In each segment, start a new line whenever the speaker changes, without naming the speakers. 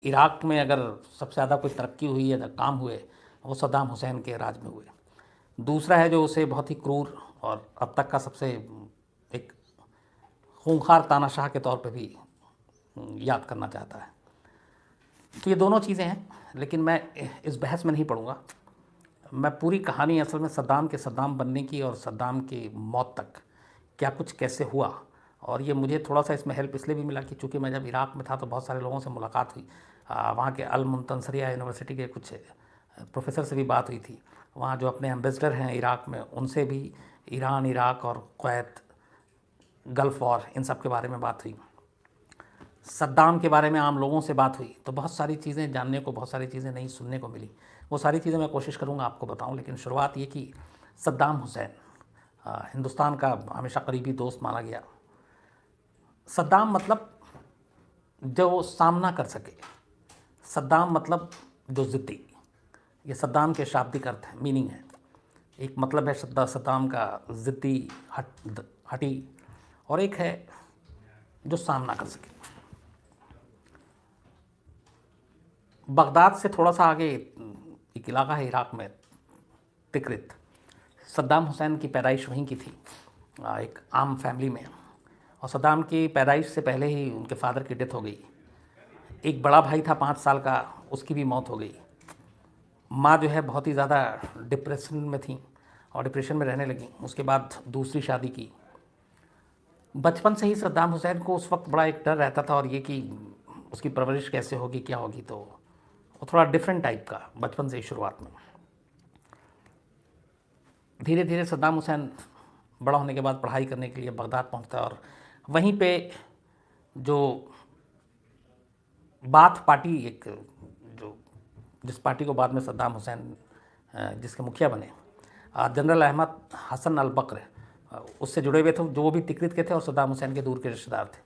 Iraq में अगर सबसे ज़्यादा कोई तरक्की हुई है, काम हुए, वो सद्दाम हुसैन के राज में हुए। दूसरा है जो उसे बहुत ही क्रूर और अब तक का सबसे एक खूंखार तानाशाह के तौर पे भी याद करना चाहता है। तो ये दोनों चीज़ें हैं, लेकिन मैं इस बहस में नहीं पड़ूंगा। मैं पूरी कहानी असल में सद्दाम के सद्दाम बनने की और सद्दाम की मौत तक क्या कुछ कैसे हुआ, और ये मुझे थोड़ा सा इसमें हेल्प इसलिए भी मिला कि चूँकि मैं जब इराक़ में था तो बहुत सारे लोगों से मुलाकात हुई। वहाँ के अल मुंतसरिया यूनिवर्सिटी के कुछ प्रोफेसर से भी बात हुई थी। वहाँ जो अपने एम्बेसडर हैं इराक़ में, उनसे भी ईरान, इराक़ और कुवैत, गल्फ़ वॉर, इन सब के बारे में बात हुई। सद्दाम के बारे में आम लोगों से बात हुई, तो बहुत सारी चीज़ें जानने को, बहुत सारी चीज़ें नई सुनने को मिली। वो सारी चीज़ें मैं कोशिश करूँगा आपको बताऊँ, लेकिन शुरुआत ये कि सद्दाम हुसैन हिंदुस्तान का हमेशा करीबी दोस्त माना गया। सद्दाम मतलब जो सामना कर सके, सद्दाम मतलब जो ज़िद्दी। ये सद्दाम के शाब्दिक अर्थ है, मीनिंग है। एक मतलब है सद्दाम का ज़िद्दी, हटी, और एक है जो सामना कर सके। बगदाद से थोड़ा सा आगे एक इलाका है इराक़ में, तिक्रित। सद्दाम हुसैन की पैदाइश वहीं की थी, एक आम फैमिली में। और सद्दाम की पैदाइश से पहले ही उनके फादर की डेथ हो गई। एक बड़ा भाई था 5 साल का, उसकी भी मौत हो गई। माँ जो है बहुत ही ज़्यादा डिप्रेशन में थी और डिप्रेशन में रहने लगी। उसके बाद दूसरी शादी की। बचपन से ही सद्दाम हुसैन को उस वक्त बड़ा एक डर रहता था, और ये कि उसकी परवरिश कैसे होगी, क्या होगी। तो वो थोड़ा डिफरेंट टाइप का बचपन से ही शुरुआत में। धीरे धीरे सद्दाम हुसैन बड़ा होने के बाद पढ़ाई करने के लिए बगदाद पहुंचता है, और वहीं पे जो बाथ पार्टी, एक जो जिस पार्टी को बाद में सद्दाम हुसैन जिसके मुखिया बने, जनरल अहमद हसन अल बकर, उससे जुड़े हुए थे, जो वो भी तिक्रित के थे और सद्दाम हुसैन के दूर के रिश्तेदार थे।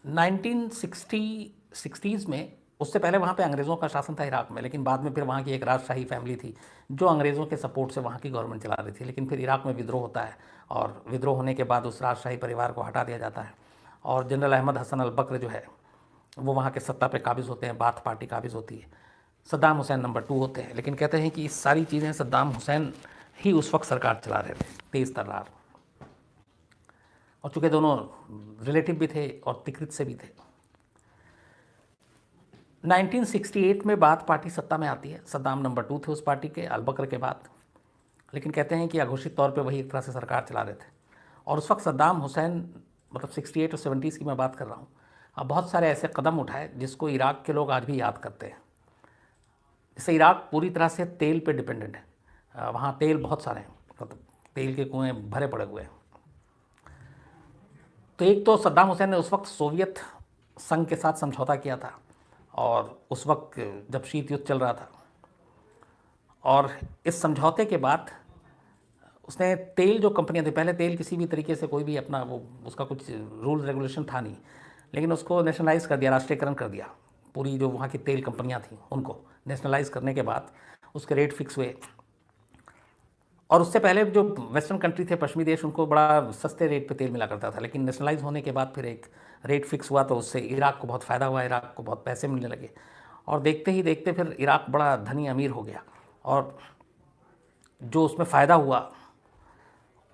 1960s में, उससे पहले वहाँ पे अंग्रेज़ों का शासन था इराक़ में, लेकिन बाद में फिर वहाँ की एक राजशाही फैमिली थी जो अंग्रेज़ों के सपोर्ट से वहाँ की गवर्नमेंट चला रही थी। लेकिन फिर इराक़ में विद्रोह होता है, और विद्रोह होने के बाद उस राजशाही परिवार को हटा दिया जाता है, और जनरल अहमद हसन अल बकर जो है वो वहाँ के सत्ता पे काबिज़ होते हैं, बाथ पार्टी काबिज़ होती है। सद्दाम हुसैन नंबर 2 होते हैं। लेकिन कहते हैं कि इस सारी चीज़ें सद्दाम हुसैन ही उस वक्त सरकार चला रहे थे, तेज़ तर्रार। और चूँकि दोनों रिलेटिव भी थे और तिक्रित से भी थे। 1968 में बाथ पार्टी सत्ता में आती है। सद्दाम नंबर 2 थे उस पार्टी के, अल बकर के बाद। लेकिन कहते हैं कि अघोषित तौर पे वही एक तरह से सरकार चला रहे थे। और उस वक्त सद्दाम हुसैन, मतलब 68 और 70s की मैं बात कर रहा हूँ, अब बहुत सारे ऐसे कदम उठाए जिसको इराक़ के लोग आज भी याद करते हैं। जैसे इराक़ पूरी तरह से तेल पे डिपेंडेंट है। वहाँ तेल बहुत सारे हैं, मतलब तेल के कुएँ भरे पड़े हुए हैं। तो एक तो सद्दाम हुसैन ने उस वक्त सोवियत संघ के साथ समझौता किया था, और उस वक्त जब शीत युद्ध चल रहा था, और इस समझौते के बाद उसने तेल जो कंपनियां थी, पहले तेल किसी भी तरीके से कोई भी अपना वो उसका कुछ रूल रेगुलेशन था नहीं, लेकिन उसको नेशनलाइज कर दिया, राष्ट्रीयकरण कर दिया। पूरी जो वहाँ की तेल कंपनियां थी उनको नेशनलाइज करने के बाद उसके रेट फिक्स हुए। और उससे पहले जो वेस्टर्न कंट्री थे, पश्चिमी देश, उनको बड़ा सस्ते रेट पे तेल मिला करता था। लेकिन नेशनलाइज होने के बाद फिर एक रेट फिक्स हुआ, तो उससे इराक़ को बहुत फ़ायदा हुआ, इराक़ को बहुत पैसे मिलने लगे। और देखते ही देखते फिर इराक़ बड़ा धनी अमीर हो गया, और जो उसमें फ़ायदा हुआ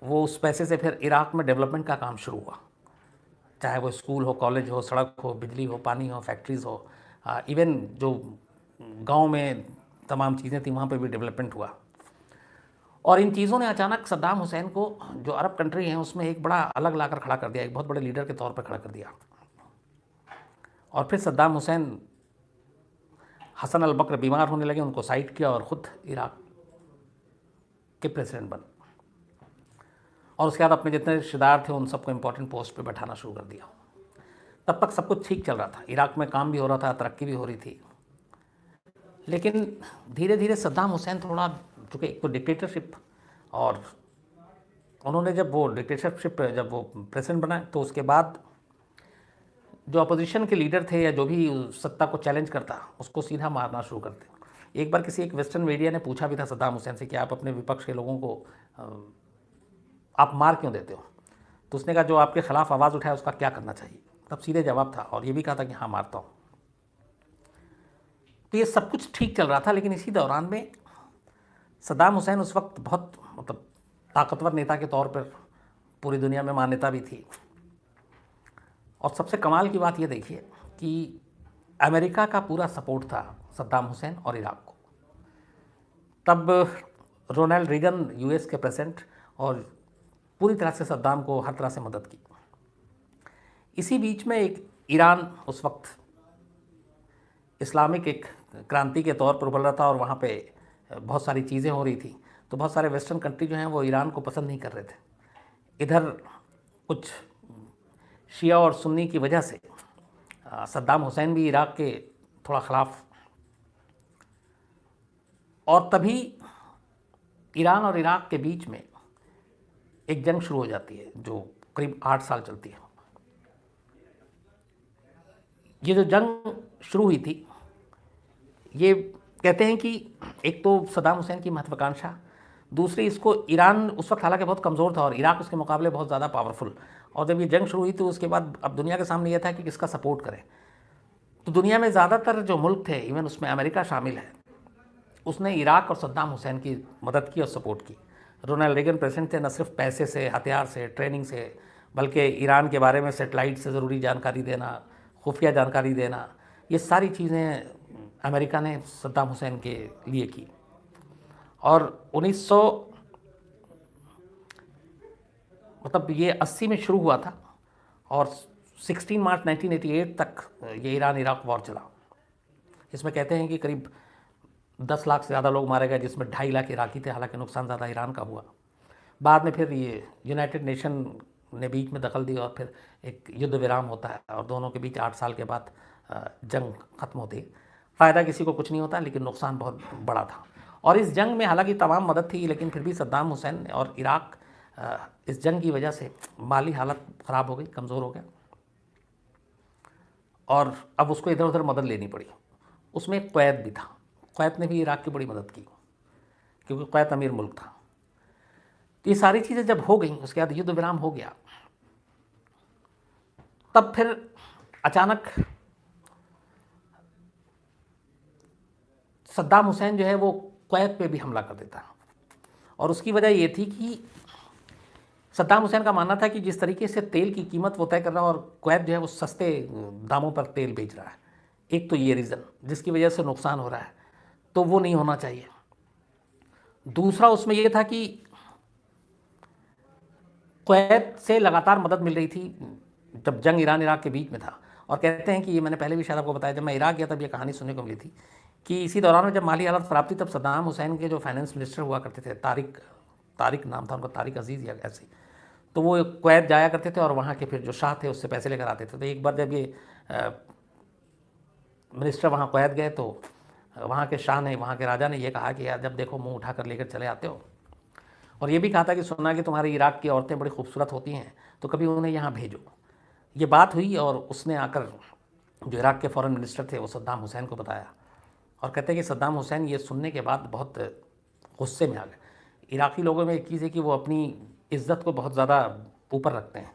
वो उस पैसे से फिर इराक़ में डेवलपमेंट का काम शुरू हुआ। चाहे वो स्कूल हो, कॉलेज हो, सड़क हो, बिजली हो, पानी हो, फैक्ट्रीज़ हो, इवन जो गाँव में तमाम चीज़ें थी वहाँ पर भी डेवलपमेंट हुआ। और इन चीज़ों ने अचानक सद्दाम हुसैन को, जो अरब कंट्री हैं उसमें एक बड़ा अलग लाकर खड़ा कर दिया, एक बहुत बड़े लीडर के तौर पर खड़ा कर दिया। और फिर सद्दाम हुसैन, हसन अल बकर बीमार होने लगे, उनको साइड किया और ख़ुद इराक़ के प्रेसिडेंट बन। और उसके बाद अपने जितने रिश्तेदार थे उन सबको इंपॉर्टेंट पोस्ट पे बैठाना शुरू कर दिया। तब तक सब कुछ ठीक चल रहा था, इराक़ में काम भी हो रहा था, तरक्की भी हो रही थी। लेकिन धीरे धीरे सद्दाम हुसैन थोड़ा, चूँकि एक तो डिक्टेटरशिप, और उन्होंने जब वो डिक्टेटरशिप, जब वो प्रेसिडेंट बना, तो उसके बाद जो अपोजिशन के लीडर थे या जो भी सत्ता को चैलेंज करता, उसको सीधा मारना शुरू करते। एक बार किसी एक वेस्टर्न मीडिया ने पूछा भी था सद्दाम हुसैन से कि आप अपने विपक्ष के लोगों को आप मार क्यों देते हो। तो उसने कहा जो आपके ख़िलाफ़ आवाज़ उठाए उसका क्या करना चाहिए। तब सीधे जवाब था और ये भी कहा था कि हाँ मारता हूँ। तो ये सब कुछ ठीक चल रहा था, लेकिन इसी दौरान में सद्दाम हुसैन उस वक्त बहुत मतलब ताकतवर नेता के तौर पर पूरी दुनिया में मान्यता भी थी। और सबसे कमाल की बात ये देखिए कि अमेरिका का पूरा सपोर्ट था सद्दाम हुसैन और इराक को। तब रोनाल्ड रीगन यूएस के प्रेसिडेंट, और पूरी तरह से सद्दाम को हर तरह से मदद की। इसी बीच में एक ईरान उस वक्त इस्लामिक एक क्रांति के तौर पर उभर रहा था और वहाँ पे बहुत सारी चीज़ें हो रही थी। तो बहुत सारे वेस्टर्न कंट्री जो हैं वो ईरान को पसंद नहीं कर रहे थे। इधर कुछ शिया और सुन्नी की वजह से सद्दाम हुसैन भी इराक के थोड़ा ख़िलाफ़, और तभी ईरान और इराक के बीच में एक जंग शुरू हो जाती है जो करीब 8 साल चलती है। ये जो जंग शुरू हुई थी, ये कहते हैं कि एक तो सद्दाम हुसैन की महत्वाकांक्षा, दूसरी इसको ईरान उस वक्त हालांकि बहुत कमज़ोर था और इराक उसके मुकाबले बहुत ज़्यादा पावरफुल। और जब ये जंग शुरू हुई तो उसके बाद अब दुनिया के सामने यह था कि किसका सपोर्ट करें। तो दुनिया में ज़्यादातर जो मुल्क थे, इवन उसमें अमेरिका शामिल है, उसने इराक और सद्दाम हुसैन की मदद की और सपोर्ट की। रोनाल्ड रेगन प्रेसिडेंट थे, न सिर्फ पैसे से, हथियार से, ट्रेनिंग से, बल्कि ईरान के बारे में सेटेलाइट से ज़रूरी जानकारी देना, खुफिया जानकारी देना, ये सारी चीज़ें अमेरिका ने सद्दाम हुसैन के लिए की। और 1980 में शुरू हुआ था और 16 मार्च 1988 तक ये ईरान इराक वॉर चला। इसमें कहते हैं कि करीब 10 लाख से ज़्यादा लोग मारे गए, जिसमें 2.5 लाख इराकी थे। हालांकि नुकसान ज़्यादा ईरान का हुआ। बाद में फिर ये यूनाइटेड नेशन ने बीच में दखल दी और फिर एक युद्ध विराम होता है और दोनों के बीच 8 साल के बाद जंग ख़त्म होती है। फ़ायदा किसी को कुछ नहीं होता, लेकिन नुकसान बहुत बड़ा था। और इस जंग में हालांकि तमाम मदद थी, लेकिन फिर भी सद्दाम हुसैन और इराक इस जंग की वजह से माली हालत ख़राब हो गई, कमज़ोर हो गया और अब उसको इधर उधर मदद लेनी पड़ी। उसमें कुवैत भी था। कुवैत ने भी इराक की बड़ी मदद की क्योंकि कुवैत अमीर मुल्क था। तो ये सारी चीज़ें जब हो गई, उसके बाद युद्ध विराम हो गया, तब फिर अचानक सद्दाम हुसैन जो है वो कुवैत पे भी हमला कर देता। और उसकी वजह ये थी कि सद्दाम हुसैन का मानना था कि जिस तरीके से तेल की कीमत वो तय कर रहा है और कुवैत जो है वो सस्ते दामों पर तेल बेच रहा है, एक तो ये रीज़न जिसकी वजह से नुकसान हो रहा है, तो वो नहीं होना चाहिए। दूसरा उसमें यह था कि कुवैत से लगातार मदद मिल रही थी जब जंग ईरान इराक के बीच में था। और कहते हैं कि ये मैंने पहले भी शायद आपको बताया, जब मैं इराक गया तब ये कहानी सुनने को मिली थी कि इसी दौरान में जब माली हालत ख़राब थी, तब सद्दाम हुसैन के जो फाइनेंस मिनिस्टर हुआ करते थे, तारिक नाम था उनका, तारिक अजीज़ या ऐसे, तो वो कुवैत जाया करते थे और वहाँ के फिर जो शाह थे उससे पैसे लेकर आते थे। तो एक बार जब ये मिनिस्टर वहाँ कुवैत गए तो वहाँ के शाह ने, वहाँ के राजा ने ये कहा कि यार जब देखो मुंह उठा कर लेकर चले आते हो, और ये भी कहा था कि सुना कि तुम्हारी इराक की औरतें बड़ी खूबसूरत होती हैं, तो कभी उन्हें यहाँ भेजो। ये बात हुई और उसने आकर जो इराक के फॉरेन मिनिस्टर थे वो सद्दाम हुसैन को बताया और कहते हैं कि सद्दाम हुसैन ये सुनने के बाद बहुत गुस्से में आ गए। इराकी लोगों में एक चीज़ है कि वो अपनी इज़्ज़त को बहुत ज़्यादा ऊपर रखते हैं।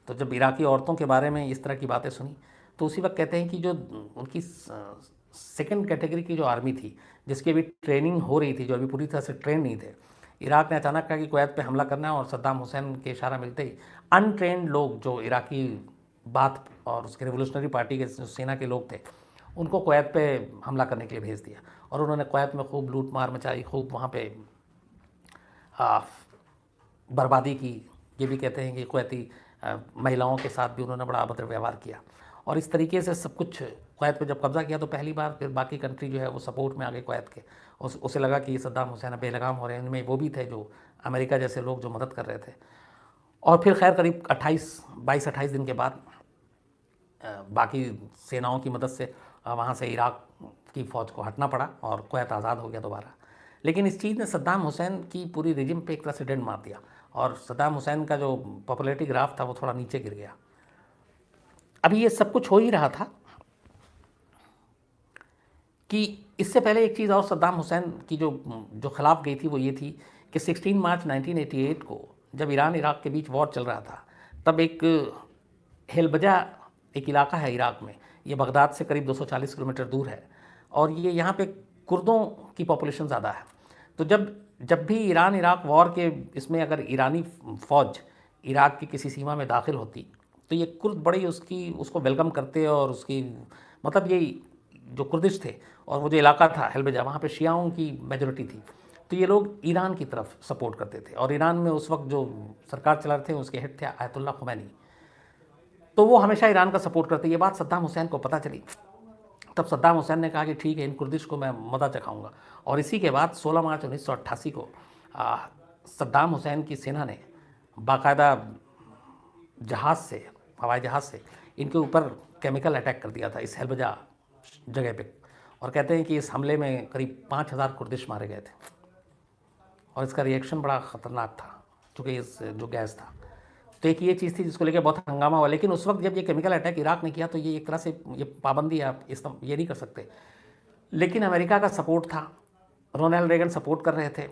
तो जब इराकी औरतों के बारे में इस तरह की बातें सुनी तो उसी वक्त कहते हैं कि जो उनकी सेकंड कैटेगरी की जो आर्मी थी, जिसकी अभी ट्रेनिंग हो रही थी, जो अभी पूरी तरह से ट्रेन नहीं थे, इराक ने अचानक कहा कि कुवैत पे हमला करना है और सद्दाम हुसैन के इशारा मिलते ही अनट्रेंड लोग जो इराकी बात और उसके रेवोल्यूशनरी पार्टी के सेना के लोग थे, उनको कुवैत पे हमला करने के लिए भेज दिया। और उन्होंने कुवैत में खूब लूट मार मचाई, खूब वहाँ पे बर्बादी की। ये भी कहते हैं कि कुवैती महिलाओं के साथ भी उन्होंने बड़ा अभद्र व्यवहार किया। और इस तरीके से सब कुछ कुवैत पे जब कब्ज़ा किया तो पहली बार फिर बाकी कंट्री जो है वो सपोर्ट में आ गए कुवैत के। उसे लगा कि सद्दाम हुसैन बेलगाम हो रहे हैं। इनमें वो भी थे जो अमेरिका जैसे लोग जो मदद कर रहे थे। और फिर खैर करीब 22-28 दिन के बाद बाकी सेनाओं की मदद से वहाँ से इराक की फ़ौज को हटना पड़ा और कुवैत आज़ाद हो गया दोबारा। लेकिन इस चीज़ ने सद्दाम हुसैन की पूरी रिजिम पे एक तरह से डेंट मार दिया और सद्दाम हुसैन का जो पॉपुलैरिटी ग्राफ था वो थोड़ा नीचे गिर गया। अभी ये सब कुछ हो ही रहा था कि इससे पहले एक चीज़ और सद्दाम हुसैन की जो खिलाफ गई थी वो ये थी कि 16 मार्च 1988 को जब ईरान इराक के बीच वॉर चल रहा था, तब एक हेलबजा एक इलाका है इराक में, ये बगदाद से करीब 240 किलोमीटर दूर है, और ये यहाँ पे कुर्दों की पॉपुलेशन ज़्यादा है। तो जब भी ईरान इराक वॉर के इसमें अगर ईरानी फ़ौज इराक की किसी सीमा में दाखिल होती, तो ये कुर्द बड़ी उसको वेलकम करते, और उसकी मतलब ये जो कुर्दिश थे और वो जो इलाका था हेलबजा, वहाँ पे शियाओं की मेजॉरिटी थी, तो ये लोग ईरान की तरफ सपोर्ट करते थे। और ईरान में उस वक्त जो सरकार चला रहे थे उसके हेड थे आयतुल्ला खुमैनी, तो वो हमेशा ईरान का सपोर्ट करते। ये बात सद्दाम हुसैन को पता चली, तब सद्दाम हुसैन ने कहा कि ठीक है, इन कुर्दिश को मैं मदद चखाऊंगा। और इसी के बाद 16 मार्च 1988 को सद्दाम हुसैन की सेना ने बाकायदा जहाज़ से, हवाई जहाज़ से इनके ऊपर केमिकल अटैक कर दिया था इस हेलबजा जगह पे। और कहते हैं कि इस हमले में करीब 5000 कुर्दिश मारे गए थे, और इसका रिएक्शन बड़ा ख़तरनाक था क्योंकि इस जो गैस था। तो एक ये चीज़ थी जिसको लेकर बहुत हंगामा हुआ। लेकिन उस वक्त जब ये केमिकल अटैक इराक ने किया, तो ये एक तरह से ये पाबंदी है, आप ये नहीं कर सकते। लेकिन अमेरिका का सपोर्ट था, रोनाल्ड रेगन सपोर्ट कर रहे थे,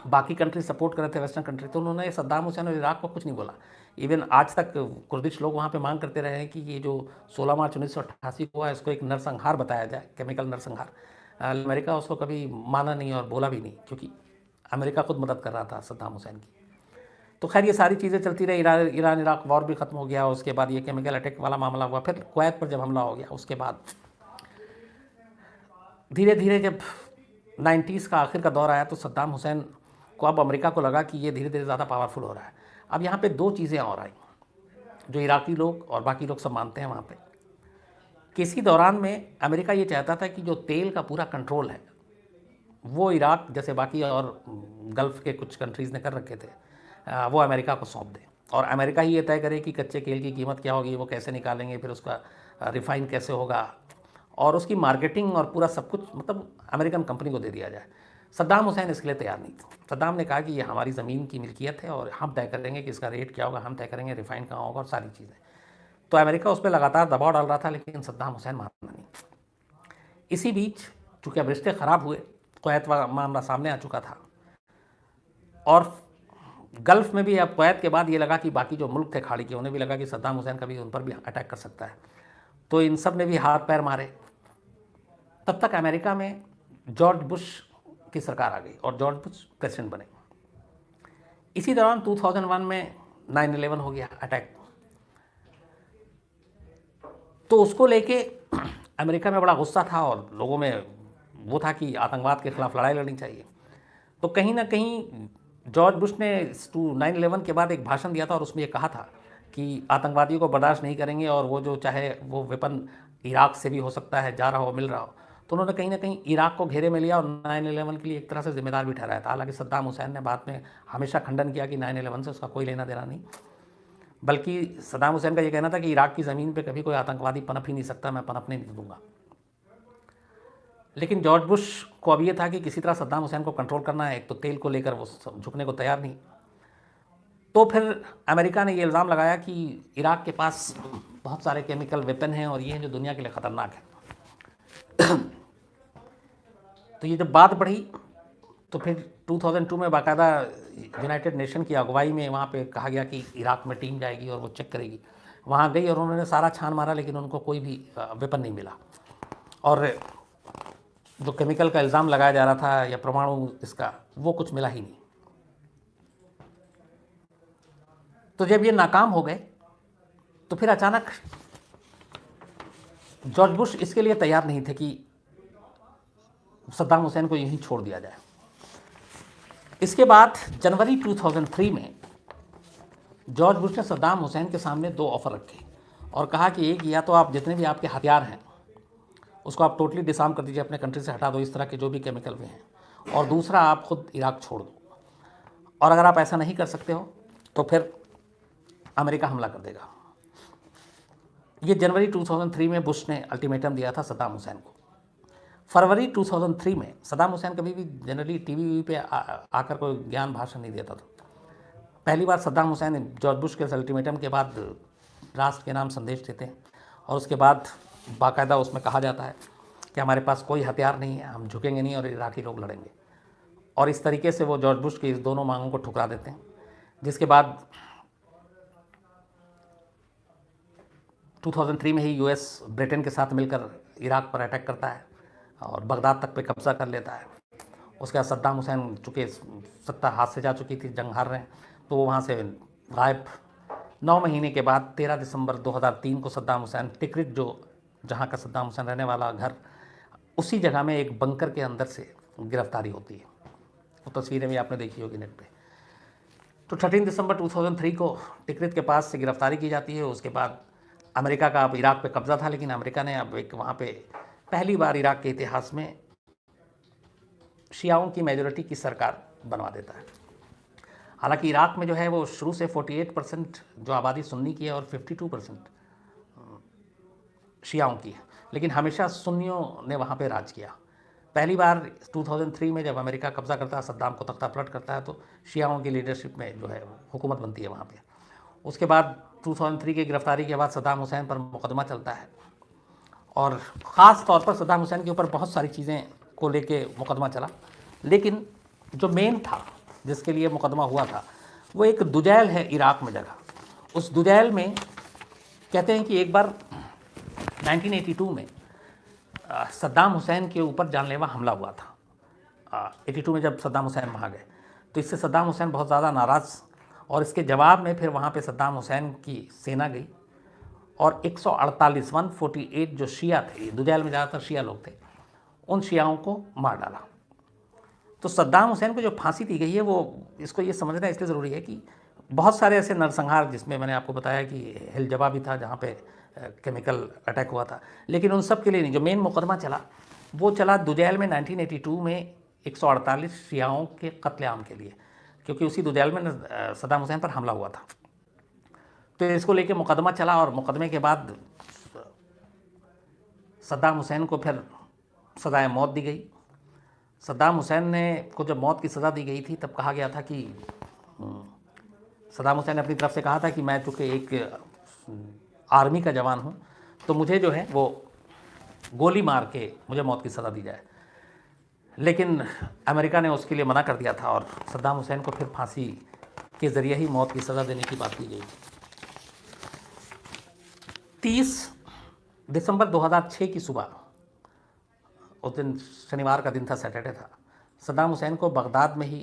बाकी कंट्री सपोर्ट कर रहे थे, वेस्टर्न कंट्री, तो उन्होंने सद्दाम हुसैन और इराक को कुछ नहीं बोला। इवन आज तक कुर्दिश लोग वहाँ पे मांग करते रहे हैं कि ये जो 16 मार्च 1988 को हुआ, इसको एक नरसंहार बताया जाए, केमिकल नरसंहार। अमेरिका उसको कभी माना नहीं और बोला भी नहीं, क्योंकि अमेरिका खुद मदद कर रहा था सद्दाम हुसैन की। तो खैर ये सारी चीज़ें चलती रही, ईरान इराक वॉर भी ख़त्म हो गया, उसके बाद ये केमिकल अटैक वाला मामला हुआ, फिर कुवैत पर जब हमला हो गया, उसके बाद धीरे धीरे जब 90s का आखिर का दौर आया, तो सद्दाम हुसैन को, अब अमेरिका को लगा कि ये धीरे धीरे ज़्यादा पावरफुल हो रहा है। अब यहाँ पे दो चीज़ें और आई जो इराकी लोग और बाकी लोग सब मानते हैं वहाँ पे, कि इसी दौरान में अमेरिका ये चाहता था कि जो तेल का पूरा कंट्रोल है वो इराक जैसे बाकी और गल्फ़ के कुछ कंट्रीज़ ने कर रखे थे, वो अमेरिका को सौंप दे, और अमेरिका ही ये तय करे कि कच्चे तेल की कीमत क्या होगी, वो कैसे निकालेंगे, फिर उसका रिफ़ाइन कैसे होगा, और उसकी मार्केटिंग और पूरा सब कुछ मतलब अमेरिकन कंपनी को दे दिया जाए। सद्दाम हुसैन इसके लिए तैयार नहीं थे। सद्दाम ने कहा कि ये हमारी ज़मीन की मिल्कियत है और हम तय करेंगे कि इसका रेट क्या होगा, हम तय करेंगे रिफ़ाइन कहाँ होगा और सारी चीज़ें। तो अमेरिका उस पर लगातार दबाव डाल रहा था, लेकिन सद्दाम हुसैन मानना नहीं। इसी बीच चूँकि अब रिश्ते ख़राब हुए, कुवैत का मामला सामने आ चुका था, और गल्फ़ में भी अब कुवैत के बाद ये लगा कि बाकी जो मुल्क थे खाड़ी के, उन्हें भी लगा कि सद्दाम हुसैन कभी उन पर भी अटैक कर सकता है, तो इन सब ने भी हाथ पैर मारे। तब तक अमेरिका में जॉर्ज बुश की सरकार आ गई और जॉर्ज बुश प्रेसिडेंट बने। इसी दौरान 2001 में 9/11 हो गया अटैक, तो उसको लेके अमेरिका में बड़ा गुस्सा था और लोगों में वो था कि आतंकवाद के खिलाफ लड़ाई लड़नी चाहिए। तो कहीं ना कहीं जॉर्ज बुश ने 9/11 के बाद एक भाषण दिया था, और उसमें ये कहा था कि आतंकवादियों को बर्दाश्त नहीं करेंगे, और वो जो चाहे वो वेपन इराक से भी हो सकता है, जा रहा हो, मिल रहा हो। तो उन्होंने कहीं ना कहीं इराक को घेरे में लिया और 9/11 के लिए एक तरह से जिम्मेदार भी ठहराया था। हालांकि सद्दाम हुसैन ने बाद में हमेशा खंडन किया कि 9/11 से उसका कोई लेना देना नहीं, बल्कि सद्दाम हुसैन का ये कहना था कि इराक की ज़मीन पे कभी कोई आतंकवादी पनप ही नहीं सकता, मैं पनपने नहीं दूंगा। लेकिन जॉर्ज बुश को अब ये था कि किसी तरह सद्दाम हुसैन को कंट्रोल करना है, एक तो तेल को लेकर वो झुकने को तैयार नहीं। तो फिर अमेरिका ने ये इल्ज़ाम लगाया कि इराक के पास बहुत सारे केमिकल वेपन हैं और ये हैं जो दुनिया के लिए ख़तरनाक है। तो ये जब बात बढ़ी, तो फिर 2002 में बाकायदा यूनाइटेड नेशन की अगुवाई में वहाँ पे कहा गया कि इराक में टीम जाएगी और वो चेक करेगी। वहाँ गई और उन्होंने सारा छान मारा, लेकिन उनको कोई भी वेपन नहीं मिला, और जो केमिकल का इल्ज़ाम लगाया जा रहा था या परमाणु इसका, वो कुछ मिला ही नहीं। तो जब ये नाकाम हो गए, तो फिर अचानक जॉर्ज बुश इसके लिए तैयार नहीं थे कि सद्दाम हुसैन को यहीं छोड़ दिया जाए। इसके बाद जनवरी 2003 में जॉर्ज बुश ने सद्दाम हुसैन के सामने दो ऑफ़र रखे और कहा कि एक, या तो आप जितने भी आपके हथियार हैं उसको आप टोटली डिसार्म कर दीजिए, अपने कंट्री से हटा दो इस तरह के जो भी केमिकल भी हैं, और दूसरा आप खुद इराक छोड़ दो, और अगर आप ऐसा नहीं कर सकते हो तो फिर अमेरिका हमला कर देगा। ये जनवरी 2003 में बुश ने अल्टीमेटम दिया था सद्दाम हुसैन को। फरवरी 2003 में सद्दाम हुसैन कभी भी जनरली टीवी पे आकर कोई ज्ञान भाषण नहीं देता था। पहली बार सद्दाम हुसैन जॉर्ज बुश के अल्टीमेटम के बाद राष्ट्र के नाम संदेश देते हैं, और उसके बाद बाकायदा उसमें कहा जाता है कि हमारे पास कोई हथियार नहीं है, हम झुकेंगे नहीं और इराकी लोग लड़ेंगे, और इस तरीके से वो जॉर्ज बुश की इस दोनों मांगों को ठुकरा देते हैं। जिसके बाद 2003 में ही यूएस ब्रिटेन के साथ मिलकर इराक पर अटैक करता है और बगदाद तक पे कब्जा कर लेता है। उसके बाद सद्दाम हुसैन, चूँकि सत्ता हाथ से जा चुकी थी, जंग हार रहे हैं, तो वो वहाँ से गायब। 9 महीने के बाद 13 दिसंबर 2003 को सद्दाम हुसैन टिकरित, जो जहाँ का सद्दाम हुसैन रहने वाला घर, उसी जगह में एक बंकर के अंदर से गिरफ्तारी होती है। वो तस्वीरें भी आपने देखी होगी नेट पे। तो 13 दिसंबर 2003 को टिकरित के पास से गिरफ्तारी की जाती है। उसके बाद अमेरिका का अब इराक पे कब्जा था, लेकिन अमेरिका ने अब एक वहाँ पे पहली बार इराक के इतिहास में शियाओं की मेजॉरिटी की सरकार बनवा देता है। हालांकि इराक में जो है वो शुरू से 48% जो आबादी सुन्नी की है और 52% शियाओं की है, लेकिन हमेशा सुन्नियों ने वहाँ पे राज किया। पहली बार 2003 में जब अमेरिका कब्जा करता है, सद्दाम को तख्ता पलट करता है, तो शियाओं की लीडरशिप में जो है हुकूमत बनती है वहाँ पे। उसके बाद 2003 की गिरफ्तारी के बाद सद्दाम हुसैन पर मुकदमा चलता है और ख़ास तौर पर सद्दाम हुसैन के ऊपर बहुत सारी चीज़ें को लेके मुकदमा चला, लेकिन जो मेन था जिसके लिए मुकदमा हुआ था वो एक दुजैल है इराक में जगह। उस दुजैल में कहते हैं कि एक बार 1982 में सद्दाम हुसैन के ऊपर जानलेवा हमला हुआ था। 82 में जब सद्दाम हुसैन वहाँ गए, तो इससे सद्दाम हुसैन बहुत ज़्यादा नाराज़, और इसके जवाब में फिर वहाँ पे सद्दाम हुसैन की सेना गई और 148 जो शिया थे, दुजैल में ज़्यादातर शिया लोग थे, उन शियाओं को मार डाला। तो सद्दाम हुसैन को जो फांसी दी गई है, वो इसको ये समझना इसलिए ज़रूरी है कि बहुत सारे ऐसे नरसंहार, जिसमें मैंने आपको बताया कि हिलजबा भी था जहाँ पे केमिकल अटैक हुआ था, लेकिन उन सब के लिए नहीं। जो मेन मुकदमा चला वो चला दुजैल में 1982 में 148 शियाओं के कत्लेआम के लिए, क्योंकि उसी दुजैल में सद्दाम हुसैन पर हमला हुआ था। तो इसको लेके मुकदमा चला और मुकदमे के बाद सद्दाम हुसैन को फिर सज़ाए मौत दी गई। सद्दाम हुसैन ने को जब मौत की सज़ा दी गई थी, तब कहा गया था कि सद्दाम हुसैन ने अपनी तरफ से कहा था कि मैं चूँकि एक आर्मी का जवान हूँ, तो मुझे जो है वो गोली मार के मुझे मौत की सज़ा दी जाए। लेकिन अमेरिका ने उसके लिए मना कर दिया था और सद्दाम हुसैन को फिर फांसी के ज़रिए ही मौत की सज़ा देने की बात की गई। 30 दिसंबर 2006 की सुबह, उस दिन शनिवार का दिन था, सैटरडे था, सद्दाम हुसैन को बगदाद में ही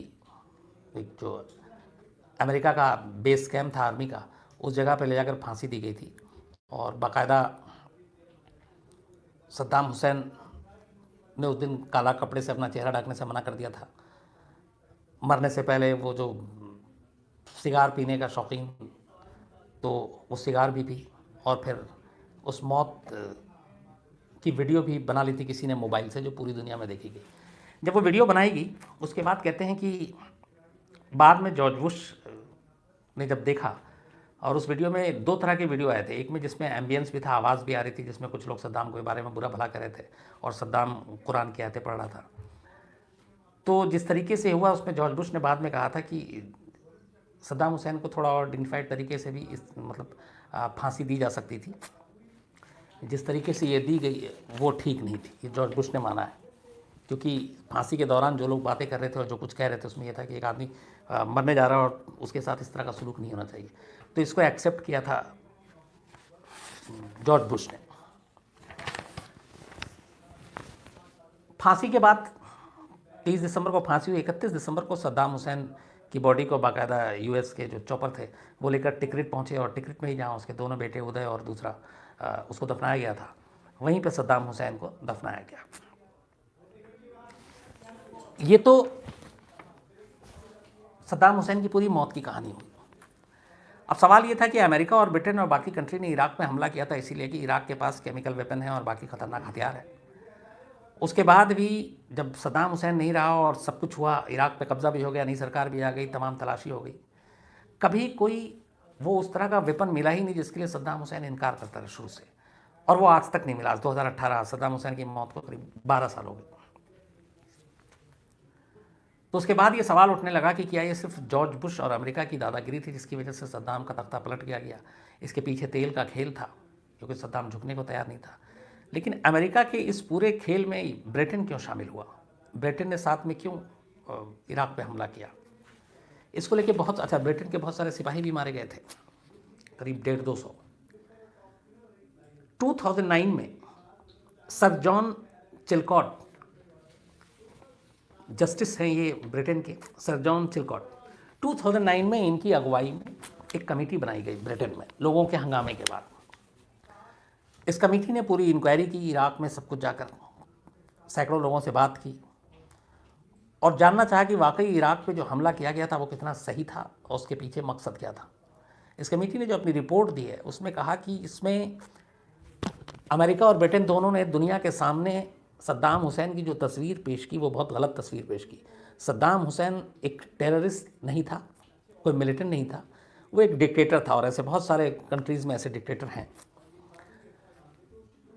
एक जो अमेरिका का बेस कैंप था आर्मी का, उस जगह पर ले जाकर फांसी दी गई थी। और बाकायदा सद्दाम हुसैन ने उस दिन काला कपड़े से अपना चेहरा ढकने से मना कर दिया था। मरने से पहले वो जो सिगार पीने का शौकीन, तो वो सिगार भी पी, और फिर उस मौत की वीडियो भी बना ली थी किसी ने मोबाइल से, जो पूरी दुनिया में देखी गई। जब वो वीडियो बनाई गई, उसके बाद कहते हैं कि बाद में जॉर्ज बुश ने जब देखा, और उस वीडियो में 2 तरह के वीडियो आए थे। एक में जिसमें एम्बियंस भी था, आवाज़ भी आ रही थी, जिसमें कुछ लोग सद्दाम के बारे में बुरा भला कर रहे थे और सद्दाम कुरान की आयतें पढ़ रहा था। तो जिस तरीके से हुआ, उसमें जॉर्ज बुश ने बाद में कहा था कि सद्दाम हुसैन को थोड़ा और डिग्निफाइड तरीके से भी फांसी दी जा सकती थी। जिस तरीके से ये दी गई वो ठीक नहीं थी, ये जॉर्ज बुश ने माना है। क्योंकि फांसी के दौरान जो लोग बातें कर रहे थे और जो कुछ कह रहे थे, उसमें यह था कि एक आदमी मरने जा रहा है और उसके साथ इस तरह का सलूक नहीं होना चाहिए। तो इसको एक्सेप्ट किया था जॉर्ज बुश ने। फांसी के बाद 30 दिसंबर को फांसी हुई। 31 दिसंबर को सद्दाम हुसैन की बॉडी को बाकायदा यूएस के जो चॉपर थे वो लेकर टिकरित पहुंचे, और टिकरित में ही जहां उसके दोनों बेटे उदय और दूसरा उसको दफनाया गया था, वहीं पे सद्दाम हुसैन को दफनाया गया। ये तो सद्दाम हुसैन की पूरी मौत की कहानी हुई। अब सवाल ये था कि अमेरिका और ब्रिटेन और बाकी कंट्री ने इराक में हमला किया था इसीलिए कि इराक के पास केमिकल वेपन है और बाकी ख़तरनाक हथियार है। उसके बाद भी जब सद्दाम हुसैन नहीं रहा और सब कुछ हुआ, इराक पे कब्ज़ा भी हो गया, नई सरकार भी आ गई, तमाम तलाशी हो गई, कभी कोई वो उस तरह का वेपन मिला ही नहीं जिसके लिए सद्दाम हुसैन इनकार करता रहा शुरू से, और वो आज तक नहीं मिला। आज 2018, सद्दाम हुसैन की मौत को करीब 12 साल हो गए। तो उसके बाद ये सवाल उठने लगा कि क्या ये सिर्फ जॉर्ज बुश और अमेरिका की दादागिरी थी जिसकी वजह से सद्दाम का तख्ता पलट गया? इसके पीछे तेल का खेल था, क्योंकि सद्दाम झुकने को तैयार नहीं था। लेकिन अमेरिका के इस पूरे खेल में ब्रिटेन क्यों शामिल हुआ? ब्रिटेन ने साथ में क्यों इराक पे हमला किया? इसको लेके ब्रिटेन के बहुत सारे सिपाही भी मारे गए थे, करीब 150-200। 2009 में सर जॉन चिलकॉट, जस्टिस हैं ये ब्रिटेन के, सर जॉन चिलकॉट, 2009 में इनकी अगुवाई में एक कमेटी बनाई गई ब्रिटेन में लोगों के हंगामे के बाद। इस कमेटी ने पूरी इंक्वायरी की, इराक में सब कुछ जाकर सैकड़ों लोगों से बात की और जानना चाहा कि वाकई इराक पे जो हमला किया गया था वो कितना सही था और उसके पीछे मकसद क्या था। इस कमेटी ने जो अपनी रिपोर्ट दी है उसमें कहा कि इसमें अमेरिका और ब्रिटेन दोनों ने दुनिया के सामने सद्दाम हुसैन की जो तस्वीर पेश की वो बहुत गलत तस्वीर पेश की। सद्दाम हुसैन एक टेररिस्ट नहीं था, कोई मिलिटेंट नहीं था, वो एक डिक्टेटर था और ऐसे बहुत सारे कंट्रीज़ में ऐसे डिक्टेटर हैं।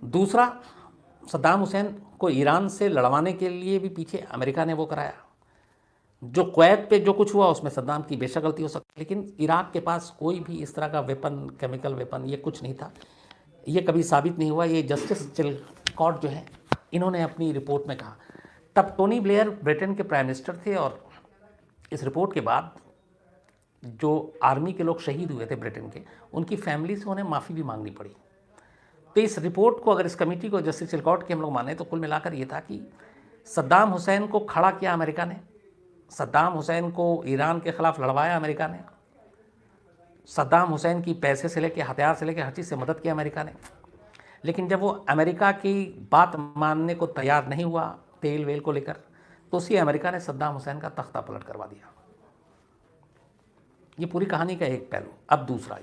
दूसरा, सद्दाम हुसैन को ईरान से लड़वाने के लिए भी पीछे अमेरिका ने वो कराया। जो कुवैत पे जो कुछ हुआ उसमें सद्दाम की बेशक गलती हो सकती है, लेकिन इराक के पास कोई भी इस तरह का वेपन, केमिकल वेपन, ये कुछ नहीं था। ये कभी साबित नहीं हुआ। ये जस्टिस चिलकॉट जो है इन्होंने अपनी रिपोर्ट में कहा। तब टोनी ब्लेयर ब्रिटेन के प्राइम मिनिस्टर थे और इस रिपोर्ट के बाद जो आर्मी के लोग शहीद हुए थे ब्रिटेन के, उनकी फैमिली से उन्हें माफ़ी भी मांगनी पड़ी। तो इस रिपोर्ट को, अगर इस कमेटी को जस्टिस चिलकॉट की हम लोग माने, तो कुल मिलाकर ये था कि सद्दाम हुसैन को खड़ा किया अमेरिका ने, सद्दाम हुसैन को ईरान के ख़िलाफ़ लड़वाया अमेरिका ने, सद्दाम हुसैन की पैसे से लेकर हथियार से लेकर हर चीज़ से मदद की अमेरिका ने। लेकिन जब वो अमेरिका की बात मानने को तैयार नहीं हुआ तेल वेल को लेकर, तो उसी अमेरिका ने सद्दाम हुसैन का तख्ता पलट करवा दिया। ये पूरी कहानी का एक पहलू। अब दूसरा,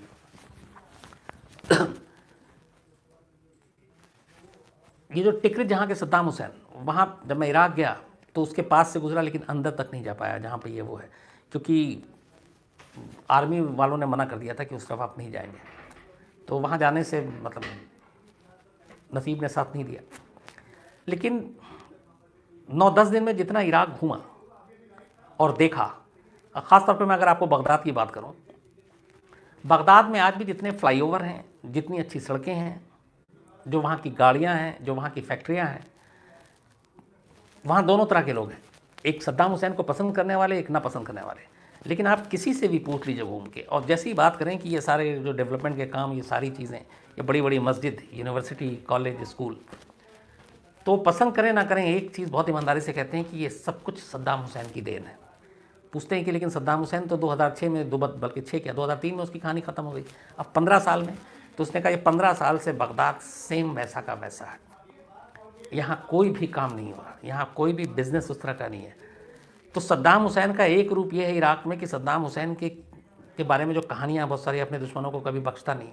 ये जो टिकरित जहाँ के सद्दाम हुसैन, वहाँ जब मैं इराक गया तो उसके पास से गुजरा, लेकिन अंदर तक नहीं जा पाया जहाँ पे ये वो है, क्योंकि आर्मी वालों ने मना कर दिया था कि उस तरफ आप नहीं जाएंगे। तो वहाँ जाने से मतलब नसीब ने साथ नहीं दिया। लेकिन 9-10 दिन में जितना इराक घूमा और देखा, ख़ास तौर पे मैं अगर आपको बगदाद की बात करूं, बगदाद में आज भी जितने फ्लाईओवर हैं, जितनी अच्छी सड़कें हैं, जो वहाँ की गाड़ियाँ हैं, जो वहाँ की फैक्ट्रियाँ हैं, वहाँ दोनों तरह के लोग हैं। एक सद्दाम हुसैन को पसंद करने वाले, एक ना पसंद करने वाले। लेकिन आप किसी से भी पूछ लीजिए घूम के, और जैसी बात करें कि ये सारे जो डेवलपमेंट के काम, ये सारी चीज़ें, ये बड़ी बड़ी मस्जिद, यूनिवर्सिटी, कॉलेज, स्कूल, तो पसंद करें ना करें, एक चीज़ बहुत ईमानदारी से कहते हैं कि ये सब कुछ सद्दाम हुसैन की देन है। पूछते हैं कि लेकिन सद्दाम हुसैन तो 2006 में, बल्कि 6 क्या 2003 में उसकी कहानी ख़त्म हो गई, अब 15 साल में। तो उसने कहा ये 15 साल से बगदाद सेम वैसा का वैसा है, यहाँ कोई भी काम नहीं हो रहा, यहाँ कोई भी बिजनेस उस तरह का नहीं है। तो सद्दाम हुसैन का एक रूप ये है इराक में कि सद्दाम हुसैन के बारे में जो कहानियाँ बहुत सारी, अपने दुश्मनों को कभी बख्शता नहीं।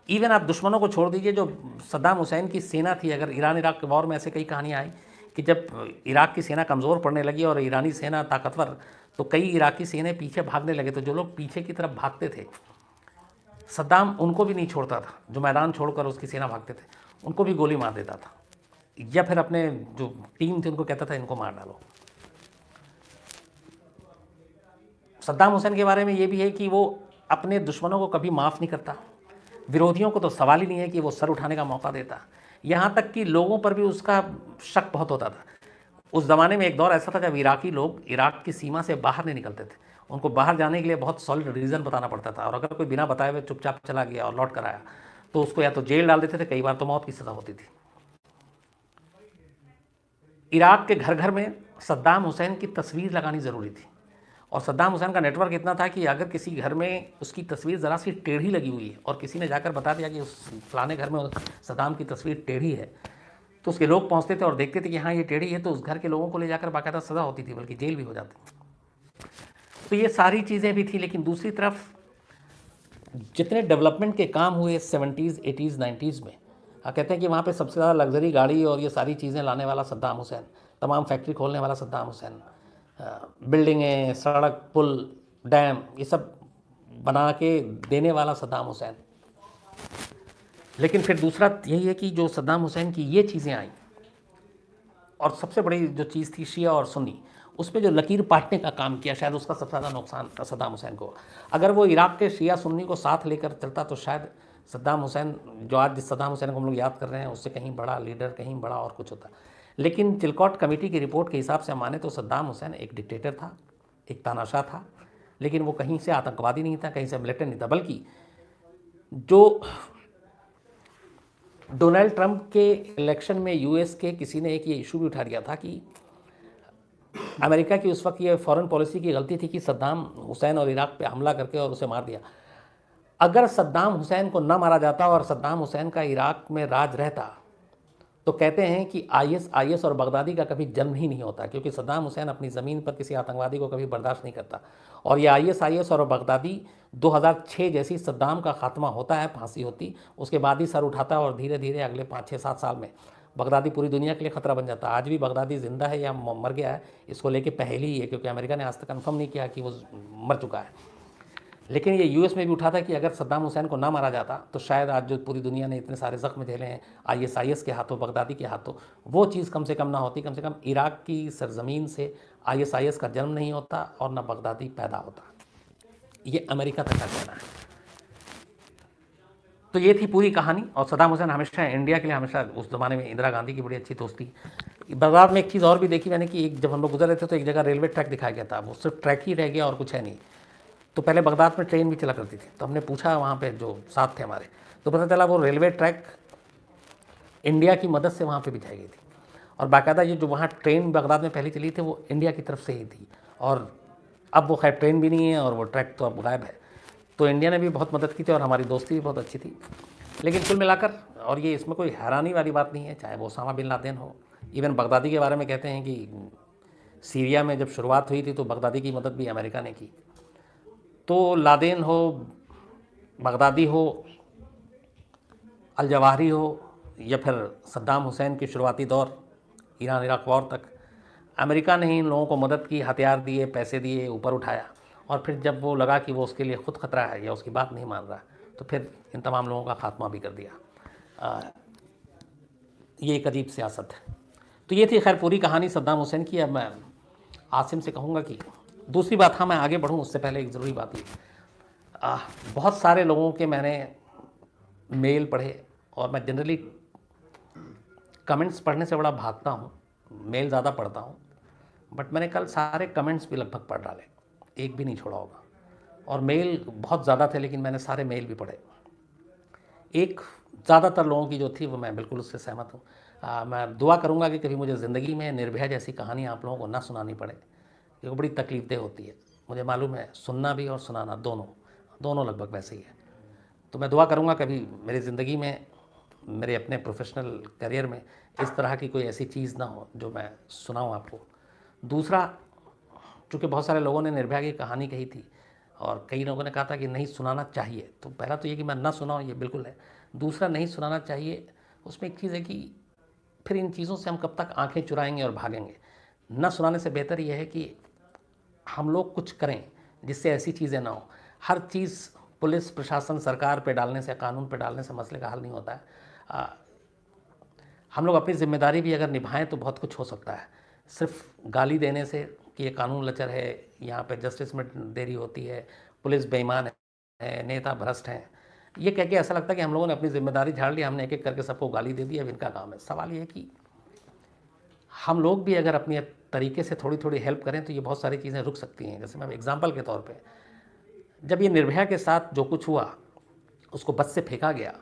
इवन आप दुश्मनों को छोड़ दीजिए, जो सद्दाम हुसैन की सेना थी, अगर ईरान इराक के वॉर में ऐसे कई कहानियाँ आई कि जब इराक की सेना कमज़ोर पड़ने लगी और ईरानी सेना ताकतवर, तो कई इराकी सेना पीछे भागने लगे। तो जो लोग पीछे की तरफ भागते थे, सद्दाम उनको भी नहीं छोड़ता था। जो मैदान छोड़कर उसकी सेना भागते थे, उनको भी गोली मार देता था, या फिर अपने जो टीम थी उनको कहता था इनको मार डालो। सद्दाम हुसैन के बारे में ये भी है कि वो अपने दुश्मनों को कभी माफ़ नहीं करता, विरोधियों को तो सवाल ही नहीं है कि वो सर उठाने का मौका देता। यहाँ तक कि लोगों पर भी उसका शक बहुत होता था। उस ज़माने में एक दौर ऐसा था जब इराकी लोग इराक की सीमा से बाहर नहीं निकलते थे। उनको बाहर जाने के लिए बहुत सॉलिड रीज़न बताना पड़ता था, और अगर कोई बिना बताए हुए चुपचाप चला गया और लौट कर आया तो उसको या तो जेल डाल देते थे, कई बार तो मौत की सज़ा होती थी। इराक के घर घर में सद्दाम हुसैन की तस्वीर लगानी ज़रूरी थी, और सद्दाम हुसैन का नेटवर्क इतना था कि अगर किसी घर में उसकी तस्वीर ज़रा सी टेढ़ी लगी हुई है और किसी ने जाकर बता दिया कि उस फलाने घर में सद्दाम की तस्वीर टेढ़ी है, तो उसके लोग पहुंचते थे और देखते थे कि हाँ ये टेढ़ी है, तो उस घर के लोगों को ले जाकर बाकायदा सज़ा होती थी, बल्कि जेल भी हो जाती। तो ये सारी चीज़ें भी थी। लेकिन दूसरी तरफ जितने डेवलपमेंट के काम हुए 70s, 80s, 90s में, कहते हैं कि वहाँ पे सबसे ज़्यादा लग्जरी गाड़ी और ये सारी चीज़ें लाने वाला सद्दाम हुसैन, तमाम फैक्ट्री खोलने वाला सद्दाम हुसैन, बिल्डिंगें, सड़क, पुल, डैम, ये सब बना के देने वाला सद्दाम हुसैन। लेकिन फिर दूसरा यही है कि जो सद्दाम हुसैन की ये चीज़ें आई, और सबसे बड़ी जो चीज़ थी शिया और सुन्नी, उसमें जो लकीर पाटने का काम किया, शायद उसका सबसे ज़्यादा नुकसान सद्दाम हुसैन को। अगर वो इराक के शिया सुन्नी को साथ लेकर चलता तो शायद सद्दाम हुसैन, जो आज जिस सद्दाम हुसैन को हम लोग याद कर रहे हैं, उससे कहीं बड़ा लीडर, कहीं बड़ा और कुछ होता। लेकिन चिलकॉट कमेटी की रिपोर्ट के हिसाब से माने तो सद्दाम हुसैन एक डिक्टेटर था, एक तानाशाह था, लेकिन वो कहीं से आतंकवादी नहीं था, कहीं से मिलिटेंट नहीं था, बल्कि जो डोनाल्ड ट्रंप के इलेक्शन में यूएस के किसी ने एक ये इशू भी उठा दिया था कि अमेरिका की उस वक्त ये फॉरेन पॉलिसी की गलती थी कि सद्दाम हुसैन और इराक पे हमला करके और उसे मार दिया। अगर सद्दाम हुसैन को न मारा जाता और सद्दाम हुसैन का इराक में राज रहता तो कहते हैं कि आईएस और बगदादी का कभी जन्म ही नहीं होता, क्योंकि सद्दाम हुसैन अपनी ज़मीन पर किसी आतंकवादी को कभी बर्दाश्त नहीं करता। और ये आईएस और बगदादी 2006 जैसी सद्दाम का खात्मा होता है, फांसी होती, उसके बाद ही सर उठाता और धीरे धीरे अगले 5-6-7 साल में बगदादी पूरी दुनिया के लिए खतरा बन जाता। आज भी बगदादी जिंदा है या मर गया है इसको लेके पहली ही है, क्योंकि अमेरिका ने आज तक कन्फर्म नहीं किया कि वो मर चुका है। लेकिन ये यूएस में भी उठा था कि अगर सद्दाम हुसैन को ना मारा जाता तो शायद आज जो पूरी दुनिया ने इतने सारे ज़ख्म झेले हैं आईएस के हाथों, बगदादी के हाथों, वो चीज़ कम से कम ना होती। कम से कम इराक की सरजमीन से आईएस का जन्म नहीं होता और ना बगदादी पैदा होता। ये अमेरिका तक का कहना है। तो ये थी पूरी कहानी। और सद्दाम हुसैन हमेशा इंडिया के लिए, हमेशा उस ज़माने में इंदिरा गांधी की बड़ी अच्छी दोस्त थी। बगदाद में एक चीज़ और भी देखी मैंने कि एक जब हम लोग गुजर रहे थे तो एक जगह रेलवे ट्रैक दिखाया गया था, वो सिर्फ ट्रैक ही रह गया और कुछ है नहीं। तो पहले बगदाद में ट्रेन भी चला करती थी, तो हमने पूछा वहाँ पे जो साथ थे हमारे, तो पता चला वो रेलवे ट्रैक इंडिया की मदद से वहाँ पे बिछाई गई थी। और बाकायदा ये जो वहाँ ट्रेन बगदाद में पहले चली थी वो इंडिया की तरफ से ही थी। और अब वो खैर ट्रेन भी नहीं है और वो ट्रैक तो अब गायब है। तो इंडिया ने भी बहुत मदद की थी और हमारी दोस्ती भी बहुत अच्छी थी। लेकिन कुल मिलाकर, और ये इसमें कोई हैरानी वाली बात नहीं है, चाहे वो ओसामा बिन लादेन हो, इवन बगदादी के बारे में कहते हैं कि सीरिया में जब शुरुआत हुई थी तो बगदादी की मदद भी अमेरिका ने की। तो लादेन हो, बगदादी हो, अल जवाहिरी हो, या फिर सद्दाम हुसैन के शुरुआती दौर ईरान इराक वॉर तक, अमेरिका ने ही इन लोगों को मदद की, हथियार दिए, पैसे दिए, ऊपर उठाया। और फिर जब वो लगा कि वो उसके लिए खुद खतरा है या उसकी बात नहीं मान रहा, तो फिर इन तमाम लोगों का खात्मा भी कर दिया। ये एक अजीब सियासत है। तो ये थी खैर पूरी कहानी सद्दाम हुसैन की। अब मैं आसिम से कहूँगा कि दूसरी बात, हाँ मैं आगे बढ़ूँ उससे पहले एक ज़रूरी बात ये, बहुत सारे लोगों के मैंने मेल पढ़े और मैं जनरली कमेंट्स पढ़ने से बड़ा भागता हूँ, मेल ज़्यादा पढ़ता हूँ, बट मैंने कल सारे कमेंट्स भी लगभग पढ़ डाले, एक भी नहीं छोड़ा होगा। और मेल बहुत ज़्यादा थे लेकिन मैंने सारे मेल भी पढ़े। एक ज़्यादातर लोगों की जो थी वो मैं बिल्कुल उससे सहमत हूँ। मैं दुआ करूँगा कि कभी मुझे ज़िंदगी में निर्भया जैसी कहानी आप लोगों को ना सुनानी पड़े, क्योंकि बड़ी तकलीफदेह होती है। मुझे मालूम है सुनना भी और सुनाना दोनों लगभग वैसे ही है। तो मैं दुआ करूँगा कभी मेरी ज़िंदगी में, मेरे अपने प्रोफेशनल करियर में इस तरह की कोई ऐसी चीज़ ना हो जो मैं सुनाऊँ आपको। दूसरा, चूँकि बहुत सारे लोगों ने निर्भया की कहानी कही थी और कई लोगों ने कहा था कि नहीं सुनाना चाहिए, तो पहला तो ये कि मैं ना सुनाऊँ ये बिल्कुल है। दूसरा, नहीं सुनाना चाहिए उसमें एक चीज़ है कि फिर इन चीज़ों से हम कब तक आंखें चुराएंगे और भागेंगे। न सुनाने से बेहतर यह है कि हम लोग कुछ करें जिससे ऐसी चीज़ें ना हो। हर चीज़ पुलिस प्रशासन सरकार पे डालने से, कानून पे डालने से मसले का हल नहीं होता है। हम लोग अपनी जिम्मेदारी भी अगर निभाएं तो बहुत कुछ हो सकता है। सिर्फ गाली देने से कि ये कानून लचर है, यहाँ पे जस्टिस में देरी होती है, पुलिस बेईमान है, नेता भ्रष्ट हैं, ये कह के ऐसा लगता है कि हम लोगों ने अपनी जिम्मेदारी झाड़ ली, हमने एक एक करके सबको गाली दे दी, अब इनका काम है। सवाल ये है कि हम लोग भी अगर अपने तरीके से थोड़ी थोड़ी हेल्प करें तो ये बहुत सारी चीज़ें रुक सकती हैं। जैसे मैं एग्जाम्पल के तौर पे, जब ये निर्भया के साथ जो कुछ हुआ, उसको बस से फेंका गया,